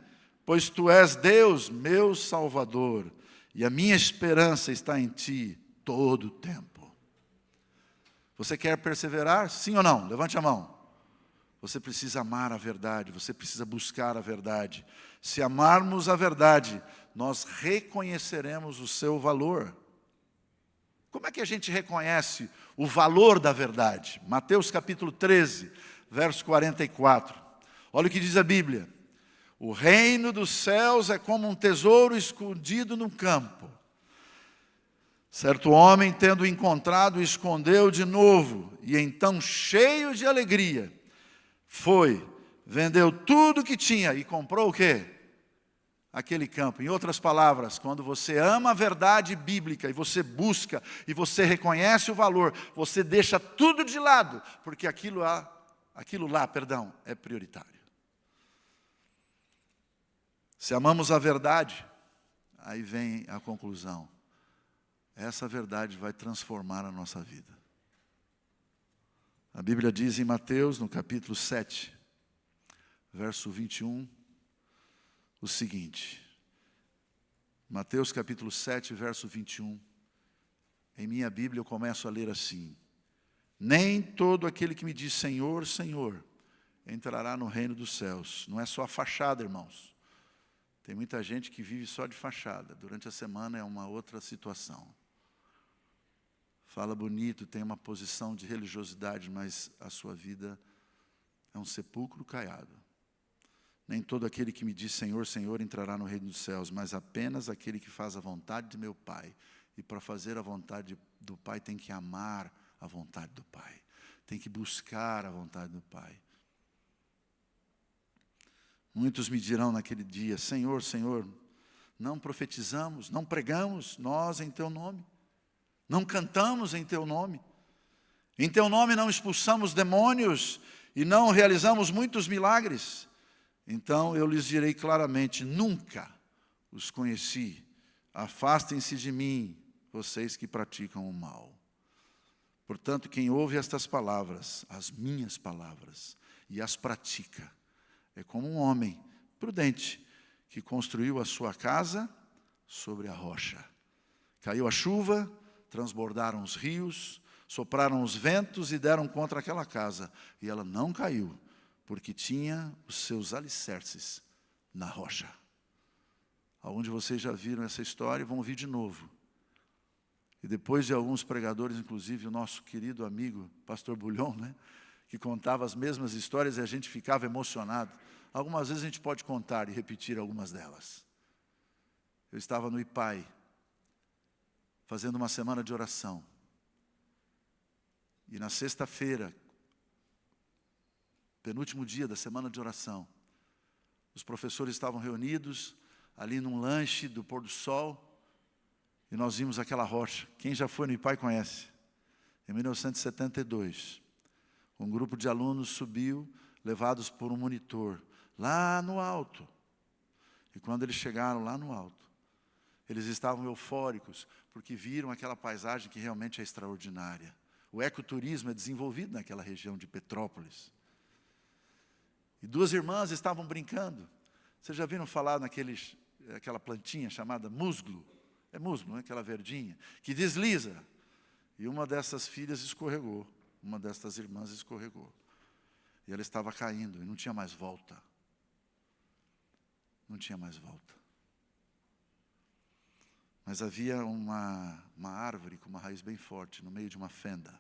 pois tu és Deus, meu Salvador, e a minha esperança está em ti todo o tempo. Você quer perseverar? Sim ou não? Levante a mão. Você precisa amar a verdade, você precisa buscar a verdade. Se amarmos a verdade, nós reconheceremos o seu valor. Como é que a gente reconhece o valor da verdade? Mateus capítulo 13, verso 44. Olha o que diz a Bíblia. O reino dos céus é como um tesouro escondido no campo. Certo homem, tendo encontrado, escondeu de novo, e então, cheio de alegria, foi, vendeu tudo que tinha e comprou o quê? Aquele campo. Em outras palavras, quando você ama a verdade bíblica e você busca e você reconhece o valor, você deixa tudo de lado, porque aquilo lá, é prioritário. Se amamos a verdade, aí vem a conclusão. Essa verdade vai transformar a nossa vida. A Bíblia diz em Mateus, no capítulo 7, verso 21, o seguinte. Mateus capítulo 7, verso 21. Em minha Bíblia eu começo a ler assim. Nem todo aquele que me diz Senhor, Senhor, entrará no reino dos céus. Não é só a fachada, irmãos. Tem muita gente que vive só de fachada. Durante a semana é uma outra situação. Fala bonito, tem uma posição de religiosidade, mas a sua vida é um sepulcro caiado. Nem todo aquele que me diz Senhor, Senhor entrará no reino dos céus, mas apenas aquele que faz a vontade de meu Pai. E para fazer a vontade do Pai tem que amar a vontade do Pai. Tem que buscar a vontade do Pai. Muitos me dirão naquele dia, Senhor, Senhor, não profetizamos, não pregamos nós em Teu nome. Não cantamos em Teu nome. Em Teu nome não expulsamos demônios e não realizamos muitos milagres. Então eu lhes direi claramente, nunca os conheci. Afastem-se de mim, vocês que praticam o mal. Portanto, quem ouve estas palavras, as minhas palavras, e as pratica, é como um homem prudente que construiu a sua casa sobre a rocha. Caiu a chuva, transbordaram os rios, sopraram os ventos e deram contra aquela casa. E ela não caiu, porque tinha os seus alicerces na rocha. Aonde vocês já viram essa história, vão ouvir de novo. E depois de alguns pregadores, inclusive o nosso querido amigo, pastor Bulhon, né, que contava as mesmas histórias e a gente ficava emocionado. Algumas vezes a gente pode contar e repetir algumas delas. Eu estava no IPAI, fazendo uma semana de oração. E na sexta-feira, penúltimo dia da semana de oração, os professores estavam reunidos ali num lanche do pôr do sol, e nós vimos aquela rocha. Quem já foi no IPAI conhece. Em 1972, um grupo de alunos subiu, levados por um monitor, lá no alto. E quando eles chegaram lá no alto, eles estavam eufóricos, porque viram aquela paisagem que realmente é extraordinária. O ecoturismo é desenvolvido naquela região de Petrópolis. E duas irmãs estavam brincando. Vocês já viram falar aquela plantinha chamada musgo? É musgo, não é? Aquela verdinha, que desliza. E uma dessas filhas escorregou, uma dessas irmãs escorregou. E ela estava caindo e não tinha mais volta. Não tinha mais volta. Mas havia uma árvore com uma raiz bem forte no meio de uma fenda.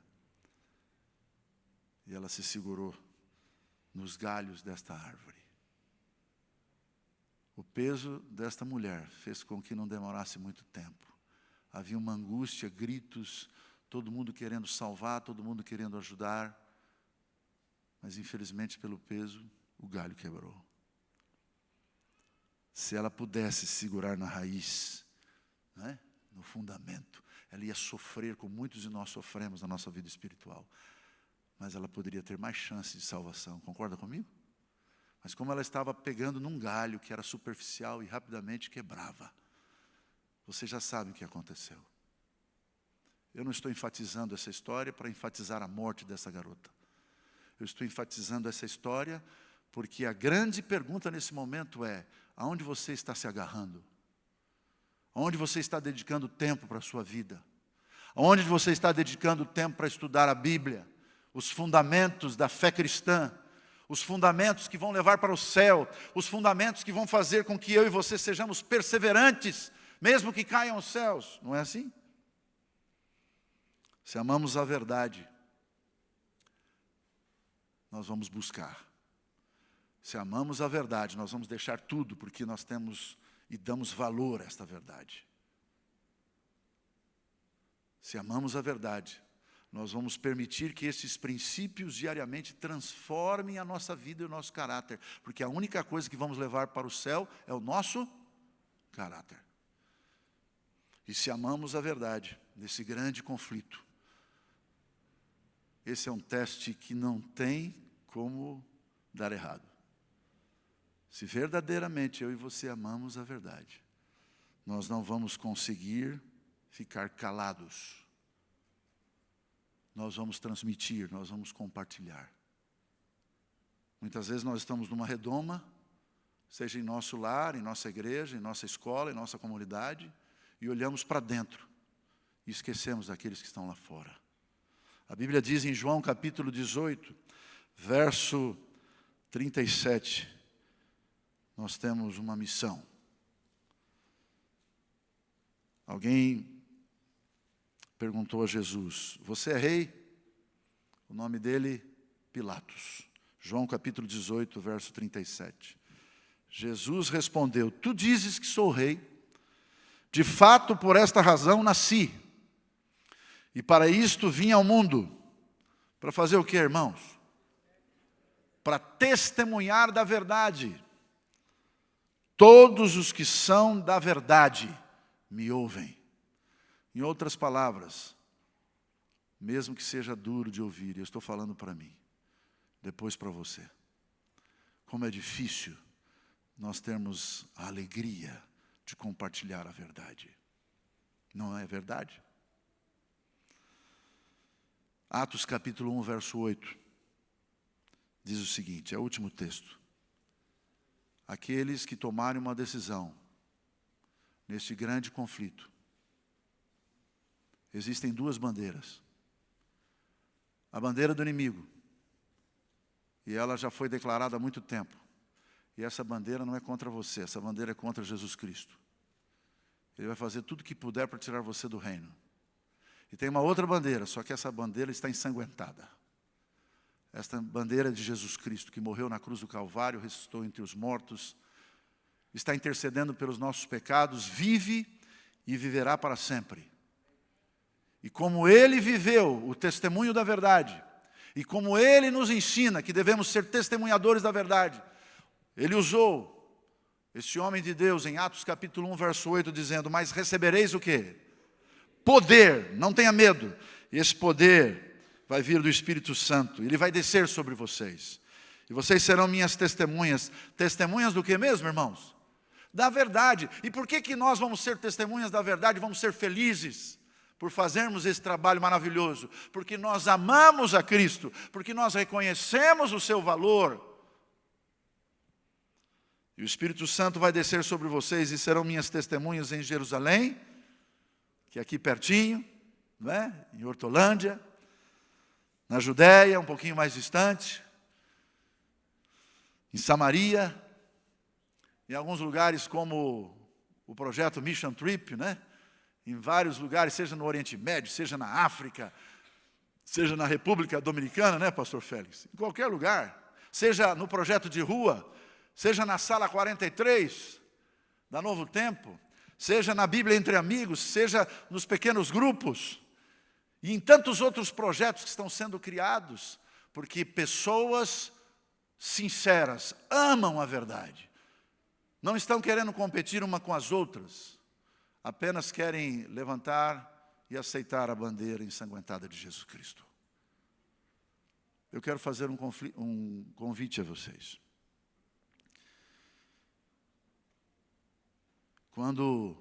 E ela se segurou nos galhos desta árvore. O peso desta mulher fez com que não demorasse muito tempo. Havia uma angústia, gritos, todo mundo querendo salvar, todo mundo querendo ajudar. Mas infelizmente pelo peso, o galho quebrou. Se ela pudesse segurar na raiz, né, no fundamento, ela ia sofrer como muitos de nós sofremos na nossa vida espiritual. Mas ela poderia ter mais chance de salvação. Concorda comigo? Mas como ela estava pegando num galho que era superficial e rapidamente quebrava, você já sabe o que aconteceu. Eu não estou enfatizando essa história para enfatizar a morte dessa garota. Eu estou enfatizando essa história porque a grande pergunta nesse momento é: aonde você está se agarrando? Aonde você está dedicando tempo para a sua vida? Aonde você está dedicando tempo para estudar a Bíblia? Os fundamentos da fé cristã, os fundamentos que vão levar para o céu, os fundamentos que vão fazer com que eu e você sejamos perseverantes, mesmo que caiam os céus. Não é assim? Se amamos a verdade, nós vamos buscar. Se amamos a verdade, nós vamos deixar tudo, porque nós temos e damos valor a esta verdade. Se amamos a verdade, nós vamos permitir que esses princípios diariamente transformem a nossa vida e o nosso caráter, porque a única coisa que vamos levar para o céu é o nosso caráter. E se amamos a verdade, nesse grande conflito, esse é um teste que não tem como dar errado. Se verdadeiramente eu e você amamos a verdade, nós não vamos conseguir ficar calados. Nós vamos transmitir, nós vamos compartilhar. Muitas vezes nós estamos numa redoma, seja em nosso lar, em nossa igreja, em nossa escola, em nossa comunidade, e olhamos para dentro e esquecemos daqueles que estão lá fora. A Bíblia diz em João capítulo 18, verso 37, nós temos uma missão. Alguém perguntou a Jesus: você é rei? O nome dele, Pilatos. João capítulo 18, verso 37. Jesus respondeu: tu dizes que sou rei. De fato, por esta razão nasci. E para isto vim ao mundo. Para fazer o que, irmãos? Para testemunhar da verdade. Todos os que são da verdade me ouvem. Em outras palavras, mesmo que seja duro de ouvir, eu estou falando para mim, depois para você. Como é difícil nós termos a alegria de compartilhar a verdade. Não é verdade? Atos capítulo 1, verso 8, diz o seguinte, é o último texto. Aqueles que tomarem uma decisão neste grande conflito, existem duas bandeiras. A bandeira do inimigo, e ela já foi declarada há muito tempo. E essa bandeira não é contra você, essa bandeira é contra Jesus Cristo. Ele vai fazer tudo o que puder para tirar você do reino. E tem uma outra bandeira, só que essa bandeira está ensanguentada. Esta bandeira de Jesus Cristo, que morreu na cruz do Calvário, ressuscitou entre os mortos, está intercedendo pelos nossos pecados, vive e viverá para sempre. e como ele viveu o testemunho da verdade, e como ele nos ensina que devemos ser testemunhadores da verdade, ele usou esse homem de Deus em Atos capítulo 1, verso 8, dizendo: mas recebereis o quê? Poder, não tenha medo. E esse poder vai vir do Espírito Santo, ele vai descer sobre vocês. E vocês serão minhas testemunhas. Testemunhas do que mesmo, irmãos? Da verdade. E por que nós vamos ser testemunhas da verdade? Vamos ser felizes por fazermos esse trabalho maravilhoso. Porque nós amamos a Cristo, porque nós reconhecemos o seu valor. E o Espírito Santo vai descer sobre vocês e serão minhas testemunhas em Jerusalém, que é aqui pertinho, não é? Em Hortolândia, na Judéia, um pouquinho mais distante, em Samaria, em alguns lugares como o projeto Mission Trip, né? Em vários lugares, seja no Oriente Médio, seja na África, seja na República Dominicana, né, pastor Félix? Em qualquer lugar, seja no projeto de rua, seja na sala 43 da Novo Tempo, seja na Bíblia entre amigos, seja nos pequenos grupos, e em tantos outros projetos que estão sendo criados, porque pessoas sinceras amam a verdade, não estão querendo competir uma com as outras, apenas querem levantar e aceitar a bandeira ensanguentada de Jesus Cristo. Eu quero fazer um convite a vocês. Quando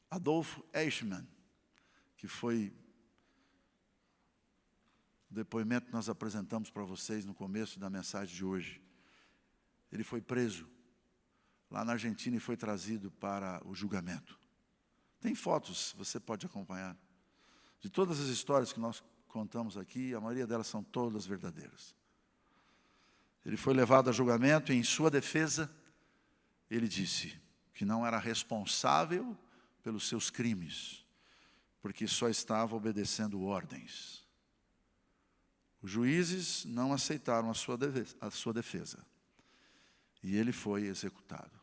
Adolfo Eichmann, que foi o depoimento que nós apresentamos para vocês no começo da mensagem de hoje, ele foi preso lá na Argentina e foi trazido para o julgamento. Tem fotos, você pode acompanhar. De todas as histórias que nós contamos aqui, a maioria delas são todas verdadeiras. Ele foi levado a julgamento e, em sua defesa, ele disse que não era responsável pelos seus crimes, porque só estava obedecendo ordens. Os juízes não aceitaram a sua defesa, e ele foi executado.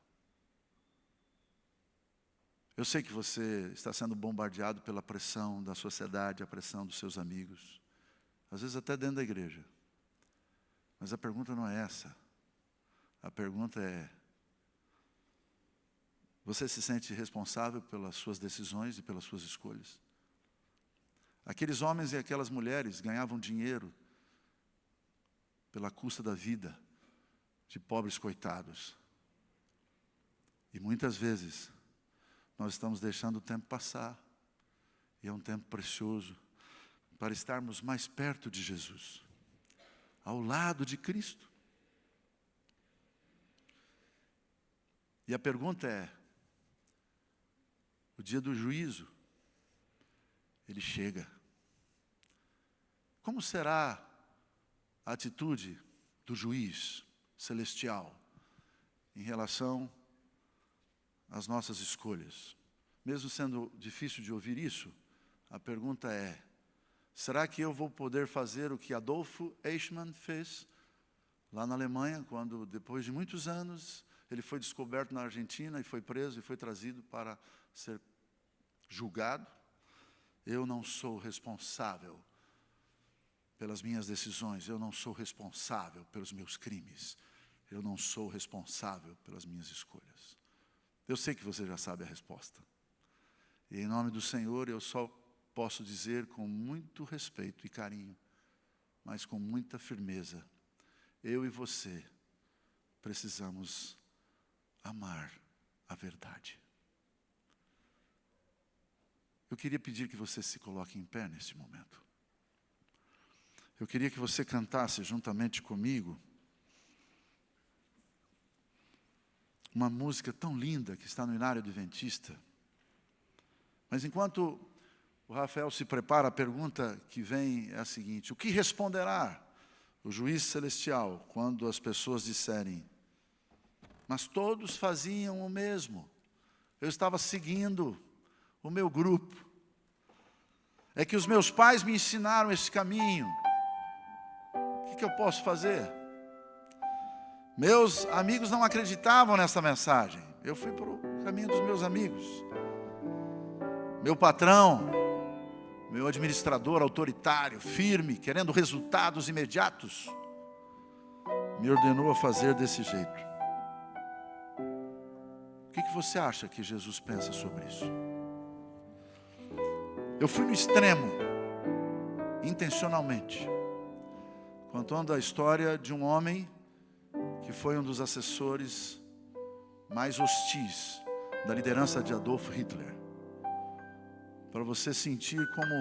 Eu sei que você está sendo bombardeado pela pressão da sociedade, a pressão dos seus amigos, às vezes até dentro da igreja. Mas a pergunta não é essa. A pergunta é: você se sente responsável pelas suas decisões e pelas suas escolhas? Aqueles homens e aquelas mulheres ganhavam dinheiro pela custa da vida de pobres coitados. E muitas vezes nós estamos deixando o tempo passar, e é um tempo precioso para estarmos mais perto de Jesus, ao lado de Cristo. E a pergunta é: o dia do juízo, ele chega. Como será a atitude do juiz celestial em relação às nossas escolhas? Mesmo sendo difícil de ouvir isso, a pergunta é: será que eu vou poder fazer o que Adolfo Eichmann fez lá na Alemanha, quando depois de muitos anos ele foi descoberto na Argentina e foi preso e foi trazido para ser julgado? Eu não sou responsável pelas minhas decisões, eu não sou responsável pelos meus crimes, eu não sou responsável pelas minhas escolhas. Eu sei que você já sabe a resposta. E em nome do Senhor eu só posso dizer com muito respeito e carinho, mas com muita firmeza: eu e você precisamos amar a verdade. Eu queria pedir que você se coloque em pé neste momento. Eu queria que você cantasse juntamente comigo uma música tão linda que está no Inário Adventista. Mas enquanto o Rafael se prepara, a pergunta que vem é a seguinte: o que responderá o juiz celestial quando as pessoas disserem: mas todos faziam o mesmo, eu estava seguindo o meu grupo, é que os meus pais me ensinaram esse caminho, o que eu posso fazer? Meus amigos não acreditavam nessa mensagem, eu fui para o caminho dos meus amigos. Meu patrão meu administrador autoritário, firme, querendo resultados imediatos, me ordenou a fazer desse jeito. O que você acha que Jesus pensa sobre isso? Eu fui no extremo, intencionalmente, contando a história de um homem que foi um dos assessores mais hostis da liderança de Adolf Hitler, para você sentir como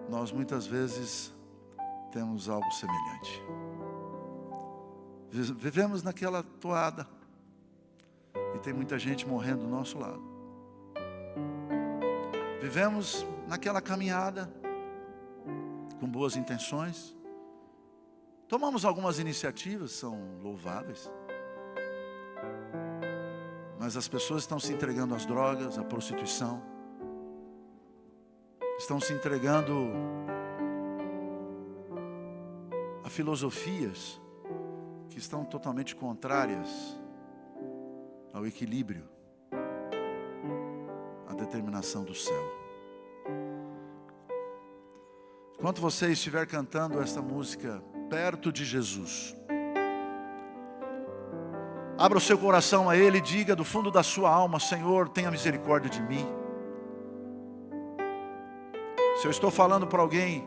nós muitas vezes temos algo semelhante. Vivemos naquela toada e tem muita gente morrendo do nosso lado. Vivemos naquela caminhada com boas intenções. Tomamos algumas iniciativas, são louváveis. Mas as pessoas estão se entregando às drogas, à prostituição. Estão se entregando a filosofias que estão totalmente contrárias ao equilíbrio, à determinação do céu. Enquanto você estiver cantando esta música perto de Jesus, abra o seu coração a Ele e diga do fundo da sua alma: Senhor, tenha misericórdia de mim. Se eu estou falando para alguém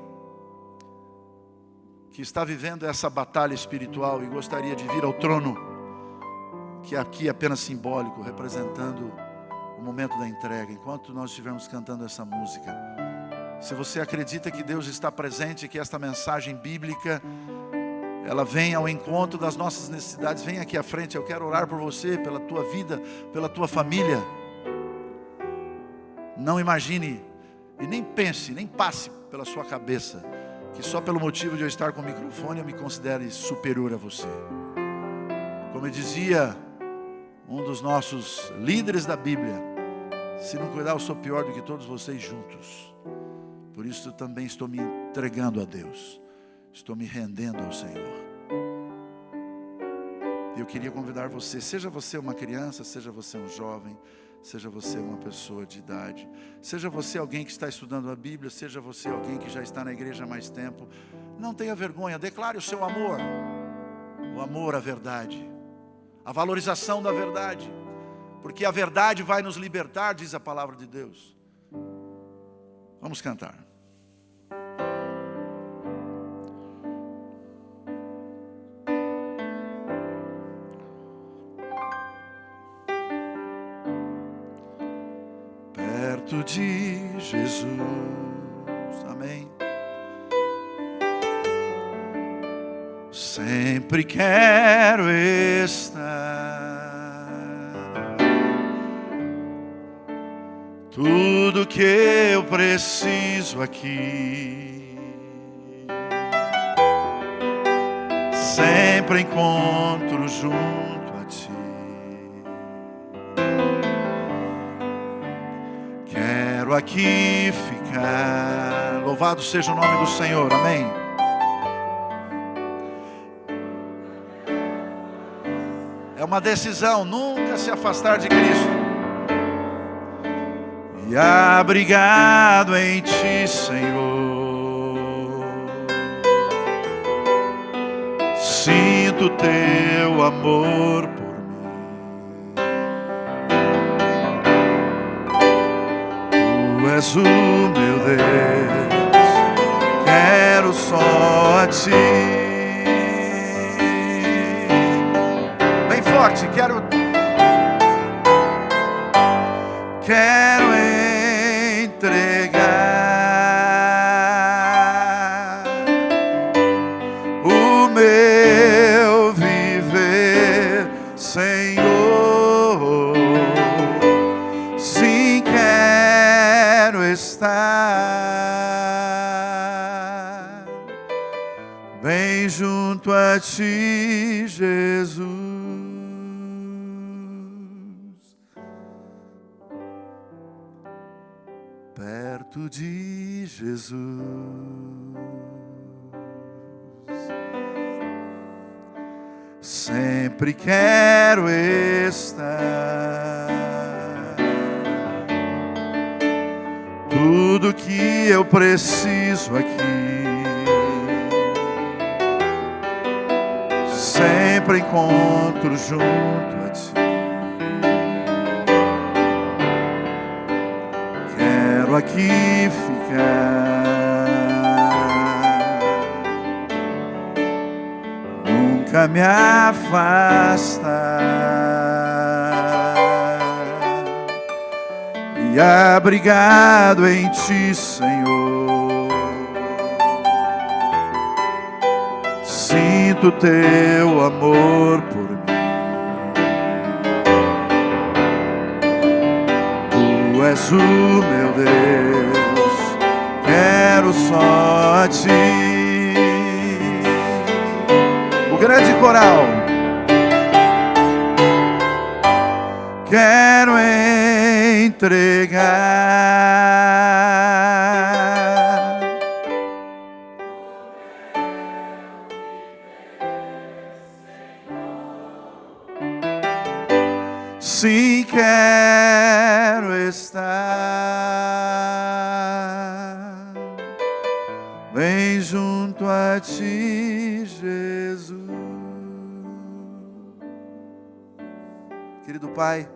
que está vivendo essa batalha espiritual e gostaria de vir ao trono, que aqui é apenas simbólico, representando o momento da entrega, enquanto nós estivermos cantando essa música, se você acredita que Deus está presente, que esta mensagem bíblica, ela vem ao encontro das nossas necessidades, vem aqui à frente. Eu quero orar por você, pela tua vida, pela tua família. Não imagine e nem pense, nem passe pela sua cabeça que só pelo motivo de eu estar com o microfone eu me considere superior a você. Como eu dizia um dos nossos líderes da Bíblia, se não cuidar eu sou pior do que todos vocês juntos. Por isso eu também estou me entregando a Deus, estou me rendendo ao Senhor. Eu queria convidar você, seja você uma criança, seja você um jovem, seja você uma pessoa de idade, seja você alguém que está estudando a Bíblia, seja você alguém que já está na igreja há mais tempo, não tenha vergonha, declare o seu amor, o amor à verdade, a valorização da verdade, porque a verdade vai nos libertar, diz a palavra de Deus. Vamos cantar. Perto de Jesus, amém. Sempre quero estar. Tudo que eu preciso aqui, sempre encontro junto a Ti. Quero aqui ficar. Louvado seja o nome do Senhor, amém. É uma decisão, nunca se afastar de Cristo. E abrigado em Ti, Senhor, sinto Teu amor por mim. Tu és o meu Deus, quero só a Ti. Bem forte, quero entregar o meu viver, Senhor. Sim, quero estar bem junto a Ti, Jesus. Perto de Jesus, sempre quero estar. Tudo tudo que eu preciso aqui. Sempre encontro junto a ti. Quero aqui ficar, nunca me afastar, e abrigado em ti, Senhor. Sinto teu amor por mim. Tu és o meu Deus, quero só a ti. O grande coral. Quero entregar sim, quero estar bem junto a ti, Jesus. Querido Pai,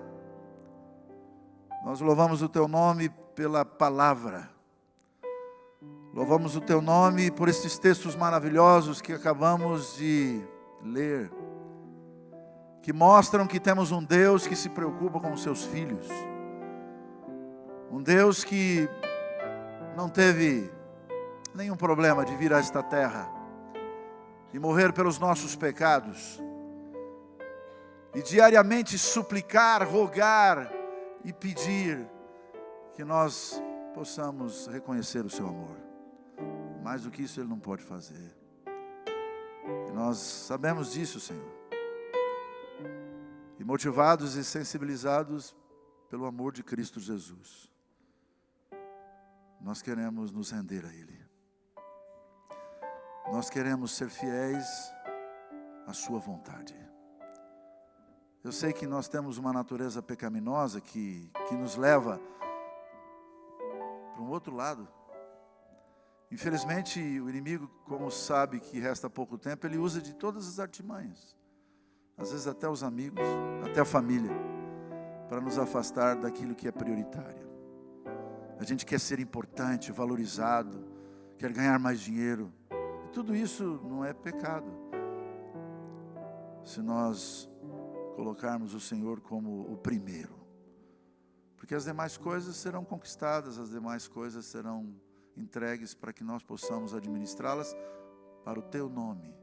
nós louvamos o teu nome pela palavra. Louvamos o teu nome por esses textos maravilhosos que acabamos de ler, que mostram que temos um Deus que se preocupa com os seus filhos. Um Deus que não teve nenhum problema de vir a esta terra e morrer pelos nossos pecados. E diariamente suplicar, rogar e pedir que nós possamos reconhecer o seu amor. Mais do que isso Ele não pode fazer. E nós sabemos disso, Senhor. E motivados e sensibilizados pelo amor de Cristo Jesus, nós queremos nos render a Ele. Nós queremos ser fiéis à sua vontade. Eu sei que nós temos uma natureza pecaminosa que nos leva para um outro lado. Infelizmente, o inimigo, como sabe que resta pouco tempo, ele usa de todas as artimanhas. Às vezes até os amigos, até a família, para nos afastar daquilo que é prioritário. A gente quer ser importante, valorizado, quer ganhar mais dinheiro. E tudo isso não é pecado, se nós colocarmos o Senhor como o primeiro. Porque as demais coisas serão conquistadas, as demais coisas serão entregues para que nós possamos administrá-las para o teu nome,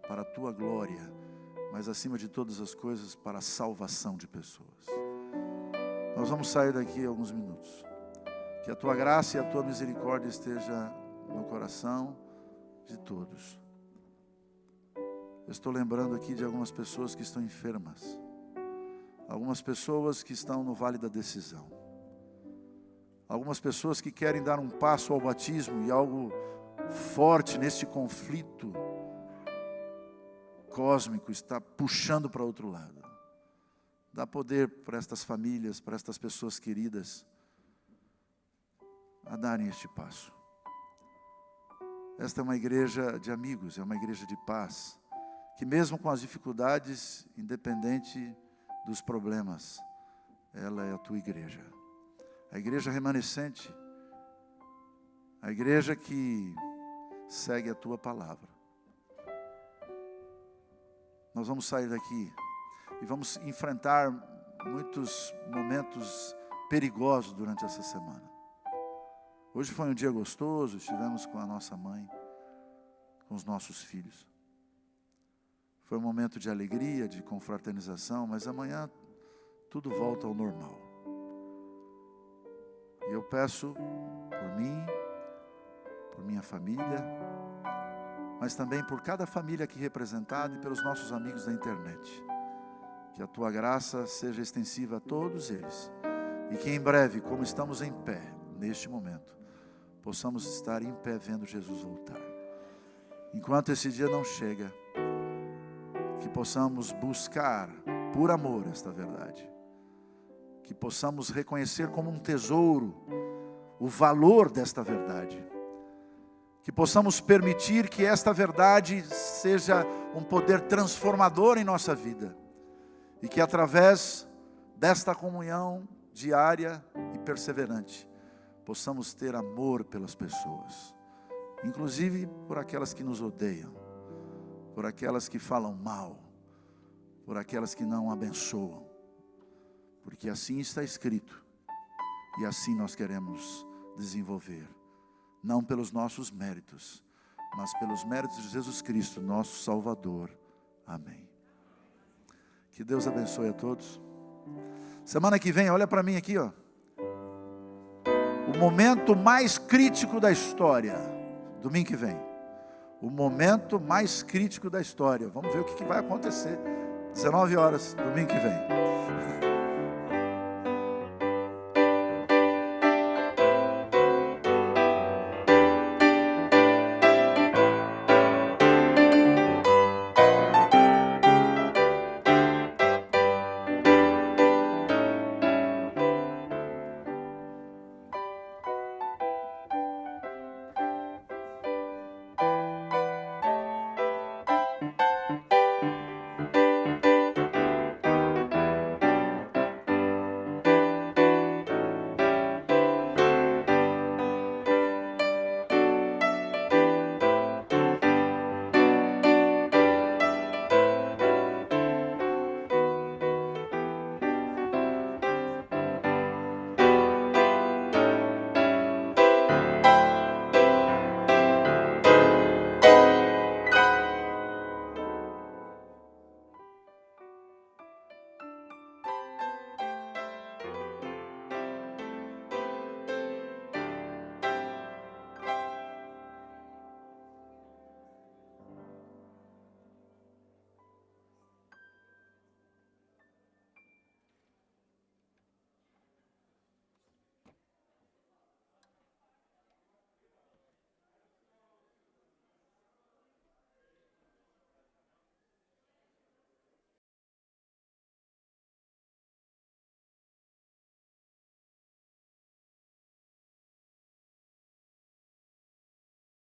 para a tua glória, mas acima de todas as coisas, para a salvação de pessoas. Nós vamos sair daqui alguns minutos. Que a tua graça e a tua misericórdia esteja no coração de todos. Eu estou lembrando aqui de algumas pessoas que estão enfermas. Algumas pessoas que estão no vale da decisão. Algumas pessoas que querem dar um passo ao batismo e algo forte neste conflito cósmico está puxando para outro lado. Dá poder para estas famílias, para estas pessoas queridas, a darem este passo. Esta é uma igreja de amigos, é uma igreja de paz, que mesmo com as dificuldades, independente dos problemas, ela é a tua igreja. A igreja remanescente, a igreja que segue a tua palavra. Nós vamos sair daqui e vamos enfrentar muitos momentos perigosos durante essa semana. Hoje foi um dia gostoso, estivemos com a nossa mãe, com os nossos filhos. Foi um momento de alegria, de confraternização, mas amanhã tudo volta ao normal. E eu peço por mim, por minha família, mas também por cada família aqui representada e pelos nossos amigos da internet. Que a tua graça seja extensiva a todos eles. E que em breve, como estamos em pé, neste momento, possamos estar em pé vendo Jesus voltar. Enquanto esse dia não chega, que possamos buscar por amor esta verdade. Que possamos reconhecer como um tesouro o valor desta verdade. Que possamos permitir que esta verdade seja um poder transformador em nossa vida. E que através desta comunhão diária e perseverante, possamos ter amor pelas pessoas. Inclusive por aquelas que nos odeiam, por aquelas que falam mal, por aquelas que não abençoam. Porque assim está escrito. E assim nós queremos desenvolver. Não pelos nossos méritos, mas pelos méritos de Jesus Cristo, nosso Salvador. Amém. Que Deus abençoe a todos. Semana que vem, olha para mim aqui, ó. O momento mais crítico da história. Domingo que vem. O momento mais crítico da história. Vamos ver o que vai acontecer. 19 horas, domingo que vem.